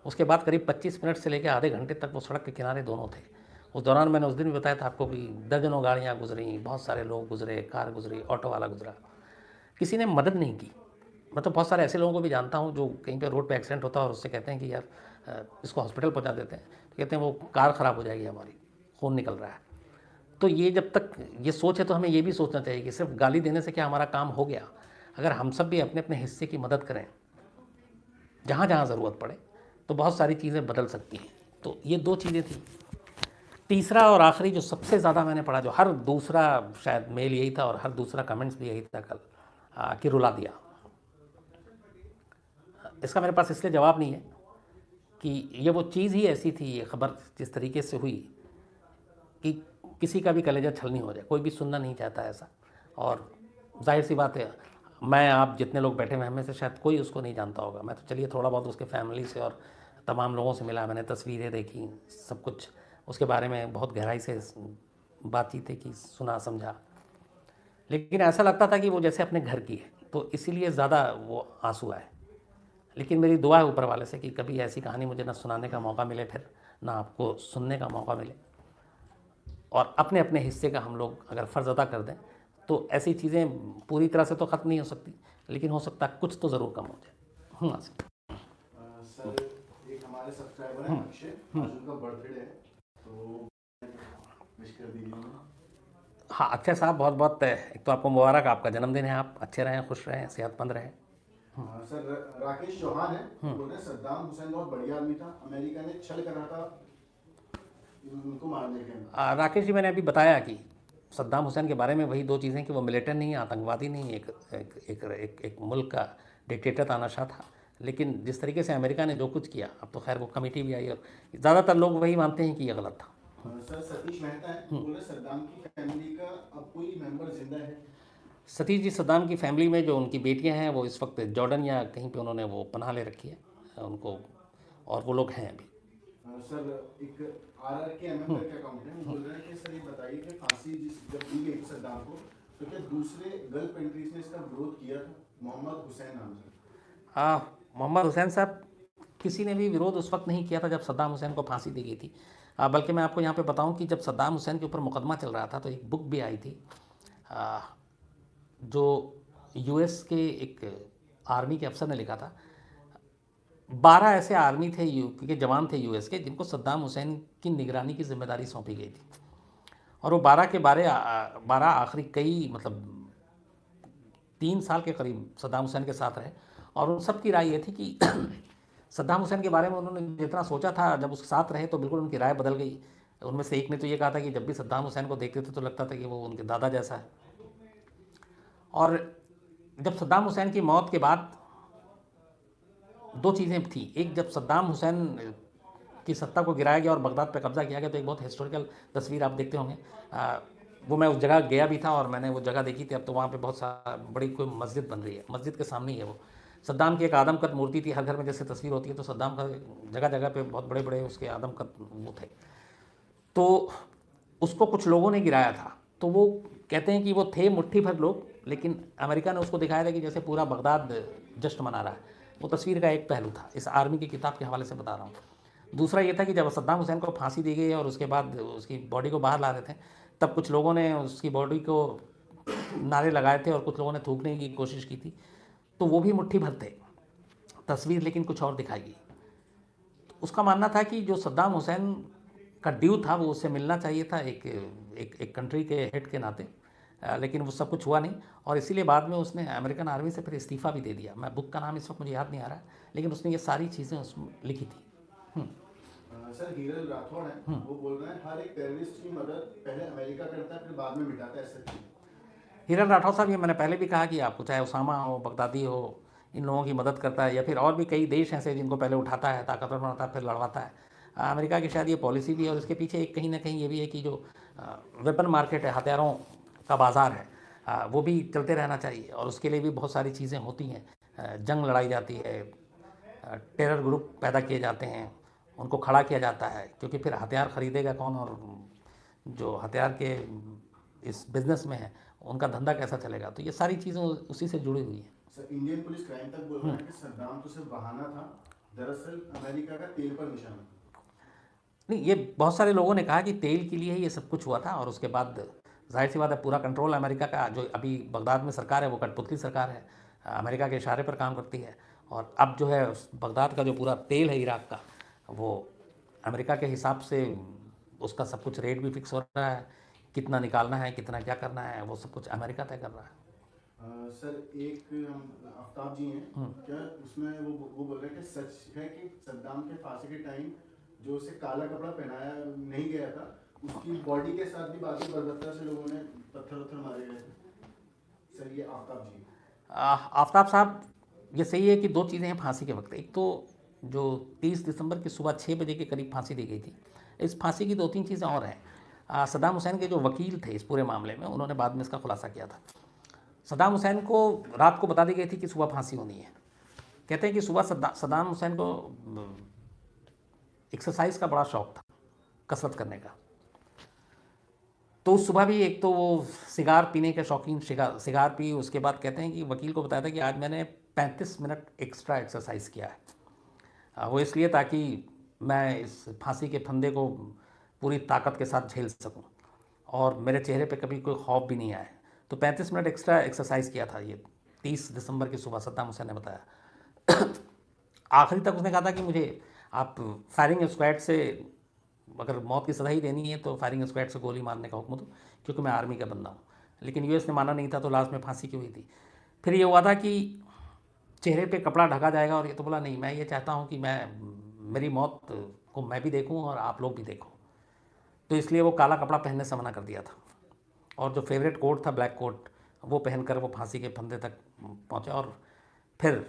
उसके बाद करीब 25 मिनट से लेकर आधे घंटे तक वो सड़क के किनारे दोनों थे। उस दौरान मैंने उस दिन भी बताया था आपको कि दर्जनों गाड़ियाँ गुजरी, बहुत सारे लोग गुजरे, कार गुजरी, ऑटो वाला गुजरा, किसी ने मदद नहीं की। मैं तो बहुत सारे ऐसे लोगों को भी जानता हूँ जो कहीं पे रोड पे एक्सीडेंट होता है और उससे कहते हैं कि यार इसको हॉस्पिटल पहुँचा देते हैं, तो कहते हैं वो कार ख़राब हो जाएगी हमारी, खून निकल रहा है। तो ये जब तक ये सोच है तो हमें ये भी सोचना चाहिए कि सिर्फ गाली देने से क्या हमारा काम हो गया। अगर हम सब भी अपने अपने हिस्से की मदद करें जहाँ जहाँ ज़रूरत पड़े तो बहुत सारी चीज़ें बदल सकती हैं। तो ये दो चीज़ें थी। तीसरा और आखिरी जो सबसे ज़्यादा मैंने पढ़ा, जो हर दूसरा शायद मेल यही था और हर दूसरा कमेंट्स भी यही था कल, कि रुला दिया। इसका मेरे पास इसलिए जवाब नहीं है कि ये वो चीज़ ही ऐसी थी, ये खबर जिस तरीके से हुई कि किसी का भी कलेजा छलनी हो जाए, कोई भी सुनना नहीं चाहता ऐसा। और जाहिर सी बात है, मैं आप जितने लोग बैठे हुए हैं में से शायद कोई उसको नहीं जानता होगा। मैं तो चलिए थोड़ा बहुत उसके फैमिली से और तमाम लोगों से मिला, मैंने तस्वीरें देखी, सब कुछ उसके बारे में बहुत गहराई से बातचीतें की, सुना समझा, लेकिन ऐसा लगता था कि वो जैसे अपने घर की है, तो इसीलिए ज़्यादा वो आंसू आए। लेकिन मेरी दुआ है ऊपर वाले से कि कभी ऐसी कहानी मुझे ना सुनाने का मौका मिले, फिर ना आपको सुनने का मौका मिले, और अपने अपने हिस्से का हम लोग अगर फ़र्ज़ अदा कर दें तो ऐसी चीज़ें पूरी तरह से तो ख़त्म नहीं हो सकती, लेकिन हो सकता है कुछ तो ज़रूर कम हो जाए।
सर, एक हमारे सब्सक्राइबर हैं अक्षय, आज उनका बर्थडे है, तो विश कर दीजिए उन्हें।
हाँ अक्षय साहब, बहुत बहुत एक तो आपको मुबारक, आपका जन्मदिन है, आप अच्छे रहें, खुश रहें, सेहतमंद रहें।
सर, राकेश चौहान है, बोल रहे हैं सद्दाम हुसैन बहुत बढ़िया आदमी था, अमेरिका ने छल करा था उनको मारने के लिए।
राकेश जी, मैंने अभी बताया कि सद्दाम हुसैन के बारे में वही दो चीज़ें कि वो मिलिटेंट नहीं है, आतंकवादी नहीं, एक एक एक एक, एक मुल्क का डिक्टेटर तानाशाह था। लेकिन जिस तरीके से अमेरिका ने जो कुछ किया, अब तो खैर वो कमेटी भी आई और ज़्यादातर लोग वही मानते हैं कि ये गलत था।
सर, सतीश मेहता है, बोल रहे सद्दाम की फैमिली का अब कोई मेंबर जिंदा है?
सतीश जी, सद्दाम की फैमिली में जो उनकी बेटियां हैं वो इस वक्त जॉर्डन या कहीं पे उन्होंने वो पनाह ले रखी है उनको, और वो लोग हैं अभी।
सर, एक RRK MM करके अकाउंट है, वो बोल रहे हैं कि सर ये बताइए कि फांसी जब दी गई थी सद्दाम को, तो क्या दूसरे गल्फ कंट्रीज ने इसका विरोध किया था? मोहम्मद हुसैन नाम से।
मोहम्मद हुसैन साहब, किसी ने भी विरोध उस वक्त नहीं किया था जब सद्दाम हुसैन को फांसी दी गई थी। बल्कि मैं आपको यहाँ पे बताऊँ कि जब सद्दाम हुसैन के ऊपर मुकदमा चल रहा था तो एक बुक भी आई थी आ, जो US के एक आर्मी के अफसर ने लिखा था। 12 ऐसे आर्मी थे के जवान थे US के, जिनको सद्दाम हुसैन की निगरानी की जिम्मेदारी सौंपी गई थी, और वो 12 के 12 आखिरी कई मतलब 3 साल के करीब सद्दाम हुसैन के साथ रहे। और उन सब की राय ये थी कि सद्दाम हुसैन के बारे में उन्होंने जितना सोचा था जब उसके साथ रहे तो बिल्कुल उनकी राय बदल गई। उनमें से एक ने तो ये कहा था कि जब भी सद्दाम हुसैन को देखते थे तो लगता था कि वो उनके दादा जैसा है। और जब सद्दाम हुसैन की मौत के बाद दो चीज़ें थी, एक जब सद्दाम हुसैन की सत्ता को गिराया गया और बगदाद पे कब्जा किया गया तो एक बहुत हिस्टोरिकल तस्वीर आप देखते होंगे। वो मैं उस जगह गया भी था और मैंने वो जगह देखी थी। अब तो वहाँ पे बहुत सारा बड़ी कोई मस्जिद बन रही है, मस्जिद के सामने ही है वो। सद्दाम की एक आदमकद मूर्ति थी, हर घर में जैसे तस्वीर होती है तो सद्दाम का जगह जगह पे बहुत बड़े बड़े उसके आदमकद वो थे। तो उसको कुछ लोगों ने गिराया था, तो वो कहते हैं कि वो थे मुट्ठी भर लोग, लेकिन अमेरिका ने उसको दिखाया था कि जैसे पूरा बगदाद जश्न मना रहा है। वो तस्वीर का एक पहलू था, इस आर्मी की किताब के हवाले से बता रहा हूँ। दूसरा ये था कि जब सद्दाम हुसैन को फांसी दी गई और उसके बाद उसकी बॉडी को बाहर ला रहे थे, तब कुछ लोगों ने उसकी बॉडी को नारे लगाए थे और कुछ लोगों ने थूकने की कोशिश की थी, तो वो भी मुट्ठी भर थे। तस्वीर लेकिन कुछ और दिखाई गई। तो उसका मानना था कि जो सद्दाम हुसैन का ड्यू था वो उससे मिलना चाहिए था एक कंट्री के हेड के नाते, लेकिन वो सब कुछ हुआ नहीं, और इसीलिए बाद में उसने अमेरिकन आर्मी से फिर इस्तीफ़ा भी दे दिया। मैं बुक का नाम इस वक्त मुझे याद नहीं आ रहा, लेकिन उसने ये सारी चीज़ें उसमें लिखी थी।
सर, हीरल राठौड़ है, वो बोल रहे हैं हर एक टेररिस्ट की मदद पहले अमेरिका करता है फिर बाद में मिटाता है, सच?
हीरल राठौर साहब, ये मैंने पहले भी कहा कि आपको चाहे उसामा हो, बगदादी हो, इन लोगों की मदद करता है, या फिर और भी कई देश ऐसे जिनको पहले उठाता है, ताकतवर बनाता है, फिर लड़वाता है। अमेरिका की शायद ये पॉलिसी भी है, और इसके पीछे एक कहीं ना कहीं ये भी है कि जो वेपन मार्केट है, हथियारों का बाज़ार है, वो भी चलते रहना चाहिए, और उसके लिए भी बहुत सारी चीज़ें होती हैं। जंग लड़ाई जाती है, टेरर ग्रुप पैदा किए जाते हैं, उनको खड़ा किया जाता है, क्योंकि फिर हथियार ख़रीदेगा कौन, और जो हथियार के इस बिज़नेस में है उनका धंधा कैसा चलेगा। तो ये सारी चीज़ें उसी से जुड़ी हुई हैं।
सर, इंडियन पुलिस क्राइम तक बोल रहा है कि सद्दाम तो सिर्फ बहाना था, दरअसल अमेरिका का तेल पर निशाना था।
नहीं, ये बहुत सारे लोगों ने कहा कि तेल के लिए ही ये सब कुछ हुआ था, और उसके बाद जाहिर सी बात है पूरा कंट्रोल अमेरिका का, जो अभी बगदाद में सरकार है वो कठपुतली सरकार है, अमेरिका के इशारे पर काम करती है। और अब जो है बगदाद का जो पूरा तेल है इराक़ का, वो अमेरिका के हिसाब से उसका सब कुछ रेट भी फिक्स हो रहा है, कितना निकालना है, कितना क्या करना है, वो सब कुछ अमेरिका तय कर रहा है।
सर, एक आफ्ताब जी हैं, क्या उसमें वो बोल रहे हैं कि सच है कि सद्दाम के फांसी के टाइम जो उसे काला कपड़ा पहनाया नहीं गया था, उसकी बॉडी के साथ भी बाकी बर्बरता से लोगों ने पत्थर मारे गए थे? सर, ये आफ्ताब जी।
आफ्ताब साहब, ये सही है कि दो चीज़ें हैं फांसी के वक्त। एक तो जो 30 दिसंबर की सुबह 6 बजे के करीब फांसी दी गई थी, इस फांसी की दो तीन चीज़ें और हैं। सद्दाम हुसैन के जो वकील थे इस पूरे मामले में, उन्होंने बाद में इसका खुलासा किया था। सद्दाम हुसैन को रात को बता दी गई थी कि सुबह फांसी होनी है। कहते हैं कि सुबह सद्दाम हुसैन को एक्सरसाइज का बड़ा शौक़ था, कसरत करने का। तो उस सुबह भी एक तो वो सिगार पीने के शौकीन सिगार पी, उसके बाद कहते हैं कि वकील को बताया था कि आज मैंने 35 मिनट एक्स्ट्रा एक्सरसाइज किया है। वो इसलिए ताकि मैं इस फांसी के फंदे को पूरी ताकत के साथ झेल सकूं और मेरे चेहरे पे कभी कोई खौफ भी नहीं आया। तो 35 मिनट एक्स्ट्रा एक्सरसाइज किया था। ये 30 दिसंबर की सुबह सद्दाम हुसैन ने बताया। आखिरी तक उसने कहा था कि मुझे आप फायरिंग स्क्वाड से अगर मौत की सज़ा ही देनी है तो फायरिंग स्क्वाड से गोली मारने का हुक्म दो, क्योंकि मैं आर्मी का बंदा हूँ। लेकिन यूएस ने माना नहीं था, तो लास्ट में फांसी की हुई थी। फिर ये हुआ था कि चेहरे पे कपड़ा ढका जाएगा, और ये तो बोला नहीं, मैं ये चाहता हूँ कि मेरी मौत को मैं भी देखूँ और आप लोग भी देखो। तो इसलिए वो काला कपड़ा पहनने से मना कर दिया था, और जो फेवरेट कोट था ब्लैक कोट, वो पहनकर वो फांसी के फंदे तक पहुँचा। और फिर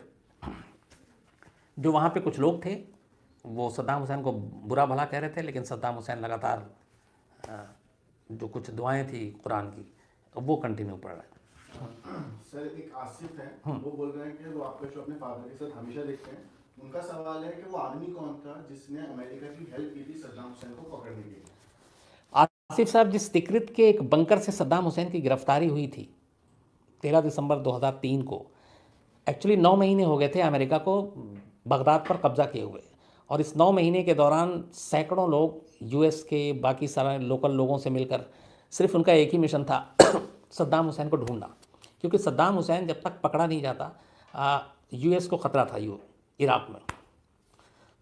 जो वहाँ पे कुछ लोग थे वो सद्दाम हुसैन को बुरा भला कह रहे थे, लेकिन सद्दाम हुसैन लगातार जो कुछ दुआएं थी कुरान की वो कंटिन्यू पढ़ रहे।
सर एक आसिफ है, वो बोल रहे हैं कि वो आपका शो अपने फादर के साथ हमेशा देखते हैं। उनका सवाल है कि वो आदमी कौन था जिसने अमेरिका की हेल्प की थी सद्दाम हुसैन को पकड़ने के लिए।
आसिफ साहब, जिस तिकरित के एक बंकर से सद्दाम हुसैन की गिरफ्तारी हुई थी 13 दिसंबर 2003 को, एक्चुअली 9 महीने हो गए थे अमेरिका को बगदाद पर कब्जा किए हुए, और इस 9 महीने के दौरान सैकड़ों लोग यूएस के बाकी सारे लोकल लोगों से मिलकर, सिर्फ उनका एक ही मिशन था सद्दाम हुसैन को ढूंढना। क्योंकि सद्दाम हुसैन जब तक पकड़ा नहीं जाता, यूएस को ख़तरा था इराक़ में।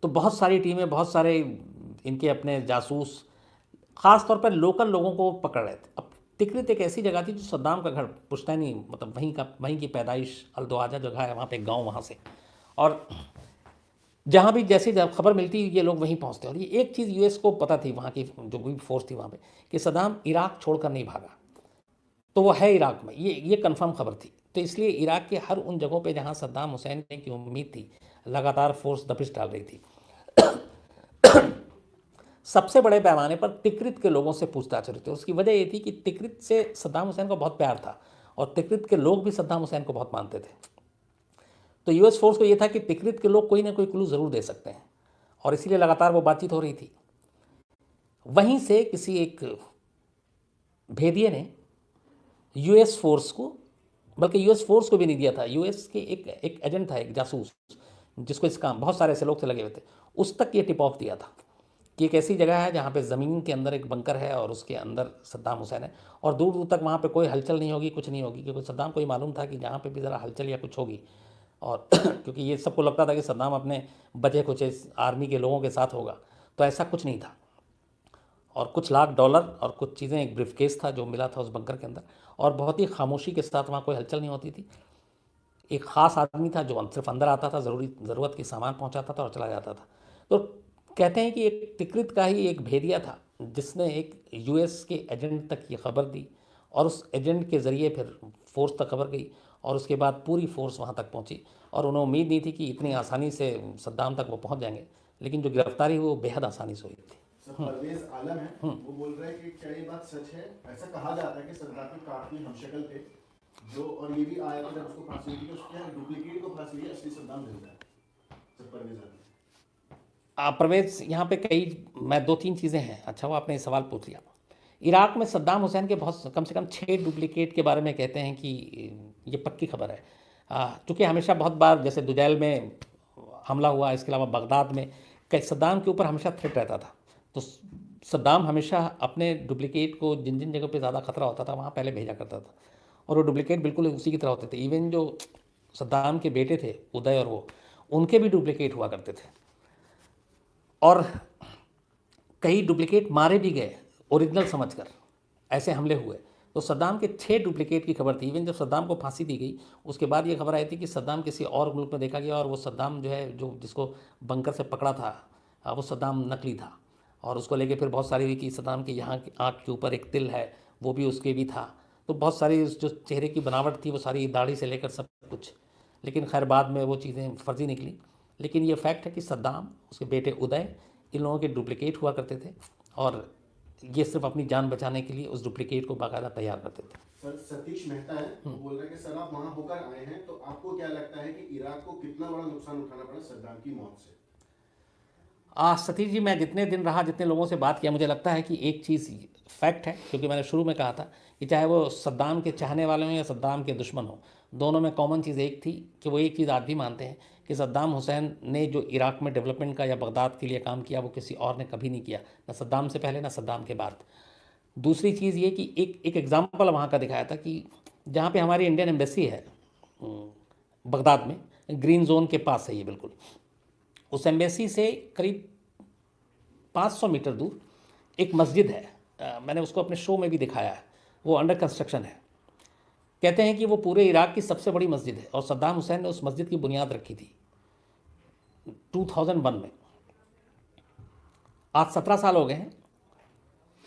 तो बहुत सारी टीमें, बहुत सारे इनके अपने जासूस ख़ास तौर पर लोकल लोगों को पकड़ रहे थे। अब तिकरित एक ऐसी जगह थी जो सद्दाम का घर पुश्तैनी, मतलब वहीं की पैदाइश अल-दुआजा जगह है, वहाँ पे एक गाँव, वहाँ से, और जहाँ भी जैसे खबर मिलती ये लोग वहीं पहुँचते। और ये एक चीज़ यूएस को पता थी, वहाँ की जो भी फोर्स थी वहाँ पे, कि सद्दाम इराक़ छोड़कर नहीं भागा, तो वो है इराक़ में, ये कंफर्म खबर थी। तो इसलिए इराक़ के हर उन जगहों पे जहाँ सद्दाम हुसैन की उम्मीद थी, लगातार फोर्स दबिश डाल रही थी। सबसे बड़े पैमाने पर तिकरित के लोगों से पूछताछ रही थी। उसकी वजह ये थी कि तिकरित से सद्दाम हुसैन को बहुत प्यार था, और तिकरित के लोग भी सद्दाम हुसैन को बहुत मानते थे। तो यूएस फोर्स को ये था कि तिकरित के लोग कोई ना कोई क्लू ज़रूर दे सकते हैं, और इसीलिए लगातार वो बातचीत हो रही थी। वहीं से किसी एक भेदिए ने यूएस फोर्स को, बल्कि यूएस फोर्स को भी नहीं दिया था, यूएस के एक एजेंट था, एक जासूस, जिसको इस काम, बहुत सारे ऐसे लोग से लगे हुए थे, उस तक ये टिप ऑफ दिया था कि एक ऐसी जगह है जहाँ पे ज़मीन के अंदर एक बंकर है और उसके अंदर सद्दाम हुसैन है, और दूर दूर तक वहाँ पे कोई हलचल नहीं होगी, कुछ नहीं होगी, क्योंकि सद्दाम को ये मालूम था कि जहाँ पे भी ज़रा हलचल या कुछ होगी, और क्योंकि ये सबको लगता था कि सद्दाम अपने बचे कुछ आर्मी के लोगों के साथ होगा, तो ऐसा कुछ नहीं था। और कुछ लाख डॉलर और कुछ चीज़ें, एक ब्रीफकेस था जो मिला था उस बंकर के अंदर, और बहुत ही खामोशी के साथ वहाँ कोई हलचल नहीं होती थी। एक ख़ास आदमी था जो सिर्फ अंदर आता था, ज़रूरत की सामान पहुँचाता था और चला जाता था। तो कहते हैं कि एक तिकरित का ही एक भेदिया था जिसने एक यूएस के एजेंट तक ये खबर दी, और उस एजेंट के ज़रिए फिर फोर्स तक खबर गई, और उसके बाद पूरी फोर्स वहाँ तक पहुँची, और उन्हें उम्मीद नहीं थी कि इतनी आसानी से सद्दाम तक वो पहुँच जाएंगे, लेकिन जो गिरफ्तारी हुई वो बेहद आसानी से हुई थी।
परवेज आलम है, वो बोल रहे हैं कि क्या ये बात सच है? ऐसा कहा जाता है कि सद्दाम काफी हमशक्ल थे, जो, और ये भी आया था जब उसको फांसी हुई थी, उसके डुप्लीकेट को फांसी हुई, असली सद्दाम मिलता है। सर परवेज आलम,
परवेज, यहाँ पे मैं 2-3 चीज़ें हैं। अच्छा वो आपने सवाल पूछ लिया। इराक़ में सद्दाम हुसैन के बहुत कम से कम 6 डुप्लीकेट के बारे में कहते हैं कि ये पक्की खबर है, चूँकि हमेशा बहुत बार जैसे दुजैल में हमला हुआ, इसके अलावा बगदाद में सद्दाम के ऊपर हमेशा थ्रेट रहता था। तो सद्दाम हमेशा अपने डुप्लीकेट को जिन जिन जगहों पे ज़्यादा खतरा होता था वहाँ पहले भेजा करता था, और वो डुप्लीकेट बिल्कुल उसी की तरह होते थे। इवन जो सद्दाम के बेटे थे उदय और वो, उनके भी डुप्लीकेट हुआ करते थे, और कई डुप्लीकेट मारे भी गए ओरिजिनल समझकर, ऐसे हमले हुए। तो सद्दाम के 6 डुप्लीकेट की खबर थी। इवन जब सद्दाम को फांसी दी गई उसके बाद ये खबर आई थी कि सद्दाम किसी और मुल्क में देखा गया, और वो सद्दाम जो है, जो जिसको बंकर से पकड़ा था, वो सद्दाम नकली था, और उसको लेके फिर बहुत सारी हुई कि सद्दाम के यहाँ आँख के ऊपर एक तिल है, वो भी उसके भी था। तो बहुत सारी जो चेहरे की बनावट थी वो सारी, दाढ़ी से लेकर सब कुछ, लेकिन खैर बाद में वो चीज़ें फर्जी निकली। लेकिन ये फैक्ट है कि सद्दाम, उसके बेटे उदय, इन लोगों के डुप्लीकेट हुआ करते थे, और ये सिर्फ अपनी जान बचाने के लिए उस डुप्लीकेट को बाकायदा तैयार करते थे।
सर सतीश मेहता है, वो बोल रहे हैं कि सर आप वहाँ होकर आए हैं, तो आपको क्या लगता है कि इराक़ को कितना बड़ा नुकसान उठाना पड़ा सद्दाम की मौत से?
सतीश जी, मैं जितने दिन रहा, जितने लोगों से बात किया, मुझे लगता है कि एक चीज़ फैक्ट है, क्योंकि मैंने शुरू में कहा था कि चाहे वो सद्दाम के चाहने वाले हों या सद्दाम के दुश्मन हों, दोनों में कॉमन चीज़ एक थी कि वो एक चीज़ आज भी मानते हैं कि सद्दाम हुसैन ने जो इराक़ में डेवलपमेंट का या बगदाद के लिए काम किया वो किसी और ने कभी नहीं किया, ना सद्दाम से पहले ना सद्दाम के बाद। दूसरी चीज़ ये कि एक एग्ज़ाम्पल वहाँ का दिखाया था कि जहाँ पे हमारी इंडियन एम्बेसी है बगदाद में, ग्रीन जोन के पास है ये बिल्कुल, उस एम्बेसी से करीब 500 मीटर दूर एक मस्जिद है, मैंने उसको अपने शो में भी दिखाया है, वो अंडर कंस्ट्रक्शन है। कहते हैं कि वो पूरे इराक़ की सबसे बड़ी मस्जिद है और सद्दाम हुसैन ने उस मस्जिद की बुनियाद रखी थी 2001 में। आज 17 साल हो गए हैं,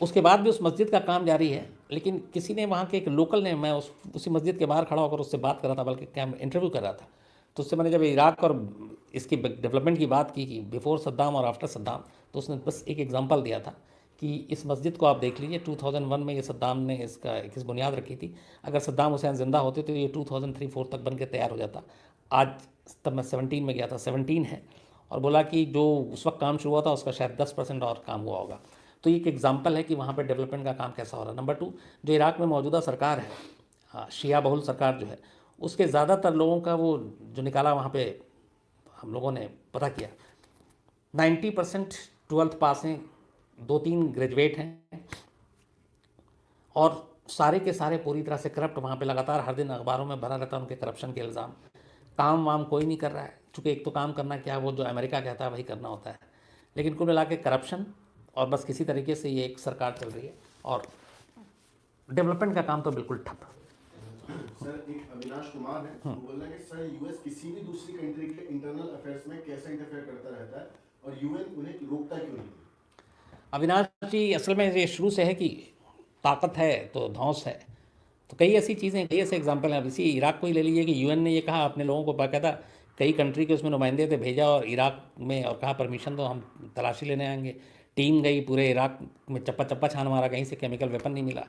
उसके बाद भी उस मस्जिद का काम जारी है। लेकिन किसी ने वहाँ के एक लोकल ने, मैं उसी मस्जिद के बाहर खड़ा होकर उससे बात कर रहा था, बल्कि इंटरव्यू कर रहा था, तो उससे मैंने जब इराक़ और इसकी डेवलपमेंट की बात की कि बिफोर सद्दाम और आफ्टर सद्दाम, तो उसने बस एक एग्जांपल दिया था कि इस मस्जिद को आप देख लीजिए, 2001 में ये सद्दाम ने इसकी बुनियाद रखी थी। अगर सद्दाम हुसैन ज़िंदा होते तो ये 2003-04 तक बन के तैयार हो जाता। आज तब मैं 17 में गया था, 17 है, और बोला कि जो उस वक्त काम शुरू हुआ था उसका शायद 10% और काम हुआ होगा। तो ये एक एग्जाम्पल है कि वहाँ पर डेवलपमेंट का काम कैसा हो रहा है। नंबर 2, जो इराक़ में मौजूदा सरकार है, शिया बहुल सरकार जो है, उसके ज़्यादातर लोगों का वो जो निकाला वहाँ पे हम लोगों ने पता किया, 90% 12th पास हैं, 2-3 ग्रेजुएट हैं, और सारे के सारे पूरी तरह से करप्ट। वहाँ पे लगातार हर दिन अखबारों में भरा रहता है उनके करप्शन के इल्ज़ाम। काम वाम कोई नहीं कर रहा है, चूँकि एक तो काम करना क्या, वो जो अमेरिका कहता है वही करना होता है। लेकिन कुल मिला के करप्शन और बस किसी तरीके से ये एक सरकार चल रही है, और डेवलपमेंट का काम तो बिल्कुल ठप।
सर, एक अविनाश कुमार है, वो बोल रहे हैं कि सर यूएस किसी भी दूसरी कंट्री के इंटरनल अफेयर्स में कैसे इंटरफेयर करता रहता है और यूएन उन्हें रोकता क्यों नहीं?
अविनाश जी, असल में ये शुरू से है कि ताकत है तो धौंस है, तो कई ऐसी चीज़ें, कई ऐसे एग्जाम्पल हैं। अब इसी इराक़ को ही ले लीजिए कि यूएन ने ये कहा अपने लोगों को, बाकायदा कई कंट्री के उसमें नुमाइंदे थे, भेजा और इराक़ में, और कहा परमिशन दो, हम तलाशी लेने आएंगे। टीम गई, पूरे इराक़ में चप्पा चप्पा छान मारा, कहीं से केमिकल वेपन नहीं मिला।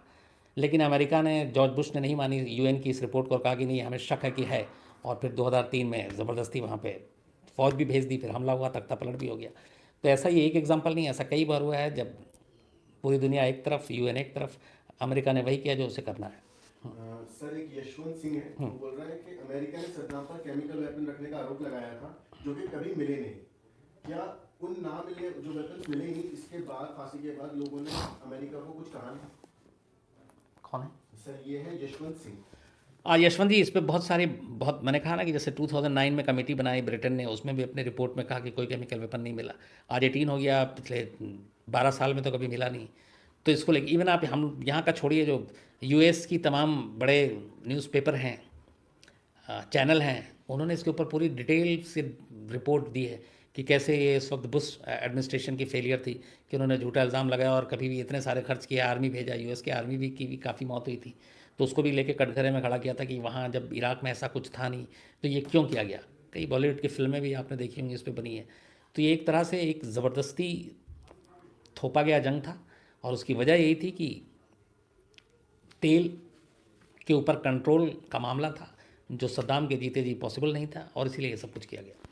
लेकिन अमेरिका ने, जॉर्ज बुश ने नहीं मानी यूएन की इस रिपोर्ट को, कहा कि नहीं हमें शक है कि है, और फिर 2003 में ज़बरदस्ती वहाँ पे फ़ौज भी भेज दी, फिर हमला हुआ, तख्ता पलट भी हो गया। तो ऐसा ये एक एग्जाम्पल नहीं, ऐसा कई बार हुआ है जब पूरी दुनिया एक तरफ, यूएन एक तरफ, अमेरिका ने वही किया जो उसे करना है।
सर, एक यशवंत सिंह है, वो बोल रहा है कि अमेरिका ने सद्दाम पर केमिकल वेपन रखने का आरोप लगाया था जो कि कभी मिले नहीं। क्या उन ना मिले जो वेपन्स मिले नहीं, इसके बाद, फांसी के बाद, लोगों ने अमेरिका को कुछ कहा नहीं?
कौन है
सर? ये है यशवंत सिंह।
यशवंत जी, इस पर बहुत मैंने कहा ना कि जैसे 2009 में कमेटी बनाई ब्रिटेन ने, उसमें भी अपने रिपोर्ट में कहा कि कोई केमिकल वेपन नहीं मिला। आज 18 हो गया, पिछले 12 साल में तो कभी मिला नहीं। तो इसको लेकर इवन आप हम यहाँ का छोड़िए, जो यूएस की तमाम बड़े न्यूज़पेपर हैं, चैनल हैं, उन्होंने इसके ऊपर पूरी डिटेल से रिपोर्ट दी है कि कैसे ये इस वक्त बुश एडमिनिस्ट्रेशन की फेलियर थी कि उन्होंने झूठा इल्ज़ाम लगाया और कभी भी इतने सारे खर्च किए, आर्मी भेजा, यूएस की आर्मी भी की भी काफ़ी मौत हुई थी। तो उसको भी लेके कटघरे में खड़ा किया था कि वहाँ जब इराक़ में ऐसा कुछ था नहीं तो ये क्यों किया गया। कई बॉलीवुड की फिल्में भी आपने देखी होंगी इस पर बनी है। तो ये एक तरह से एक ज़बरदस्ती थोपा गया जंग था, और उसकी वजह यही थी कि तेल के ऊपर कंट्रोल का मामला था जो सद्दाम के जीते जी पॉसिबल नहीं था, और इसीलिए ये सब कुछ किया गया।